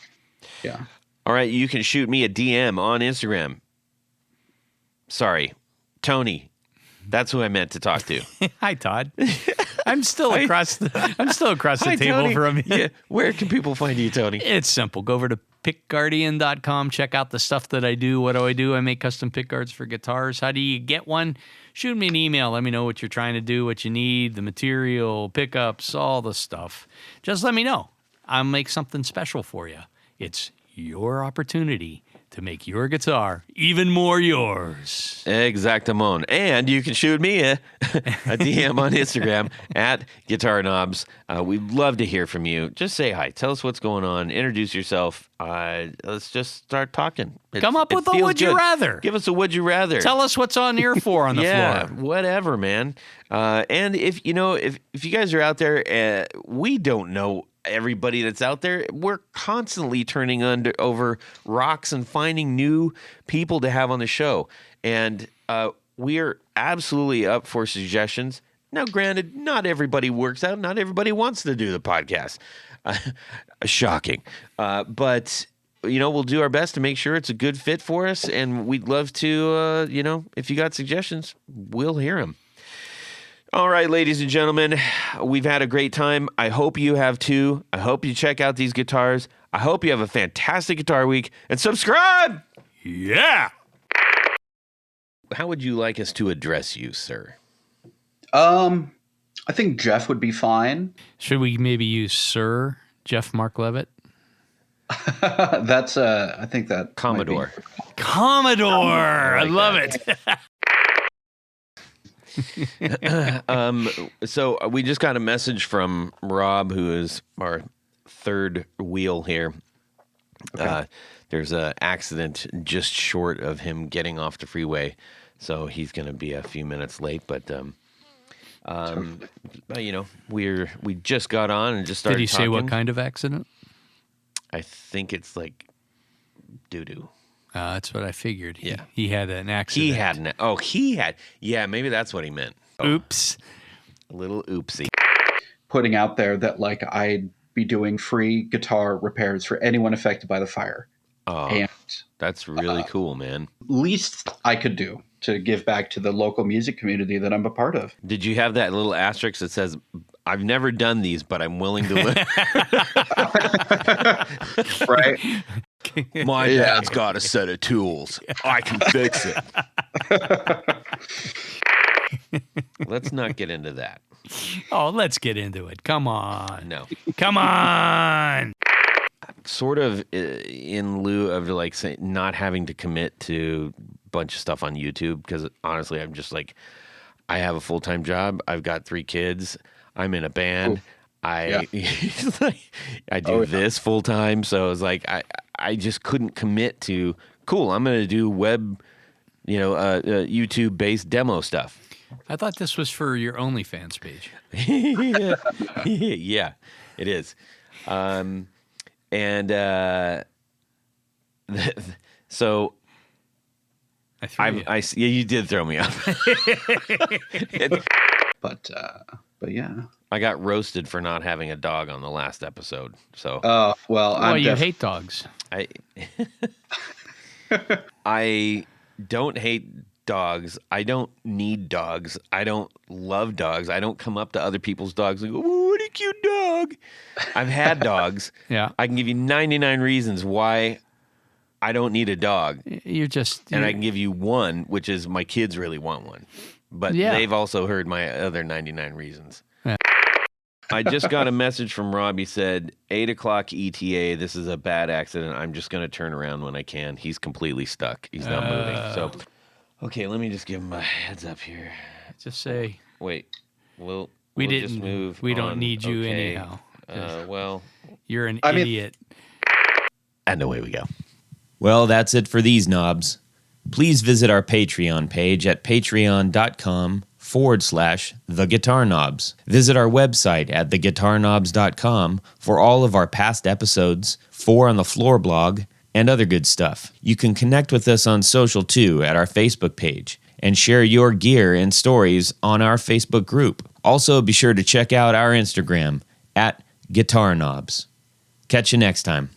Yeah. All right, you can shoot me a DM on Instagram. Sorry, Tony. That's who I meant to talk to. Hi, Todd. I'm still across the Hi, table Tony. from you. Yeah. Where can people find you, Tony? It's simple. Go over to pickguardian.com. Check out the stuff that I do. What do I do? I make custom pick guards for guitars. How do you get one? Shoot me an email. Let me know what you're trying to do, what you need, the material, pickups, all the stuff. Just let me know. I'll make something special for you. It's your opportunity to make your guitar even more yours. Exactamon. And you can shoot me a DM on Instagram at Guitar Knobs. We'd love to hear from you. Just say hi. Tell us what's going on. Introduce yourself. Let's just start talking. Come up with a would you rather. Give us a would you rather. Tell us what's on your floor on the yeah, floor. whatever, man. And if you guys are out there, we don't know everybody that's out there. We're constantly turning over rocks and finding new people to have on the show. And we are absolutely up for suggestions. Now, granted, not everybody works out. Not everybody wants to do the podcast. Shocking. But, we'll do our best to make sure it's a good fit for us. And we'd love to, if you got suggestions, we'll hear them. All right, ladies and gentlemen, we've had a great time. I hope you have too. I hope you check out these guitars. I hope you have a fantastic guitar week and subscribe. Yeah. How would you like us to address you, sir? I think Jeff would be fine. Should we maybe use Sir Jeff Mark Leavitt? That's I think that Commodore. Commodore. I love it. So we just got a message from Rob, who is our third wheel here. Okay. There's an accident just short of him getting off the freeway, so he's going to be a few minutes late. But We just got on and just started. Did he say what talking. kind of accident? I think it's like doo-doo. That's what I figured. Yeah. He had an accident. Yeah, maybe that's what he meant. Oops. A little oopsie. Putting out there that like I'd be doing free guitar repairs for anyone affected by the fire. Oh, And that's really cool, man. least I could do to give back to the local music community that I'm a part of. Did you have that little asterisk that says, I've never done these, but I'm willing to live? Right? My dad's got a set of tools. I can fix it. Let's not get into that. Oh, let's get into it. Come on. No. Come on. Sort of in lieu of like say, not having to commit to a bunch of stuff on YouTube, because honestly, I'm just like, I have a full-time job. I've got 3 kids. I'm in a band. I do this full-time. So it's like, I just couldn't commit to, cool, I'm going to do web, YouTube-based demo stuff. I thought this was for your OnlyFans page. Yeah, it is. So I threw you. you did throw me off. But yeah. I got roasted for not having a dog on the last episode. So You hate dogs. I don't hate dogs. I don't need dogs. I don't love dogs. I don't come up to other people's dogs and go, "Oh, what a cute dog." I've had dogs. Yeah. I can give you 99 reasons why I don't need a dog. And I can give you one, which is my kids really want one. But they've also heard my other 99 reasons. Yeah. I just got a message from Rob. He said, 8 o'clock ETA, this is a bad accident. I'm just going to turn around when I can. He's completely stuck. He's not moving. So, okay, let me just give him a heads up here. Just say. Wait, we'll didn't just move We on. don't need you Okay. anyhow. You're an idiot. And away we go. Well, that's it for these knobs. Please visit our Patreon page at patreon.com/theguitarknobs. Visit our website at theguitarknobs.com for all of our past episodes, 4 on the Floor blog, and other good stuff. You can connect with us on social too at our Facebook page and share your gear and stories on our Facebook group. Also, be sure to check out our Instagram at Guitar Knobs. Catch you next time.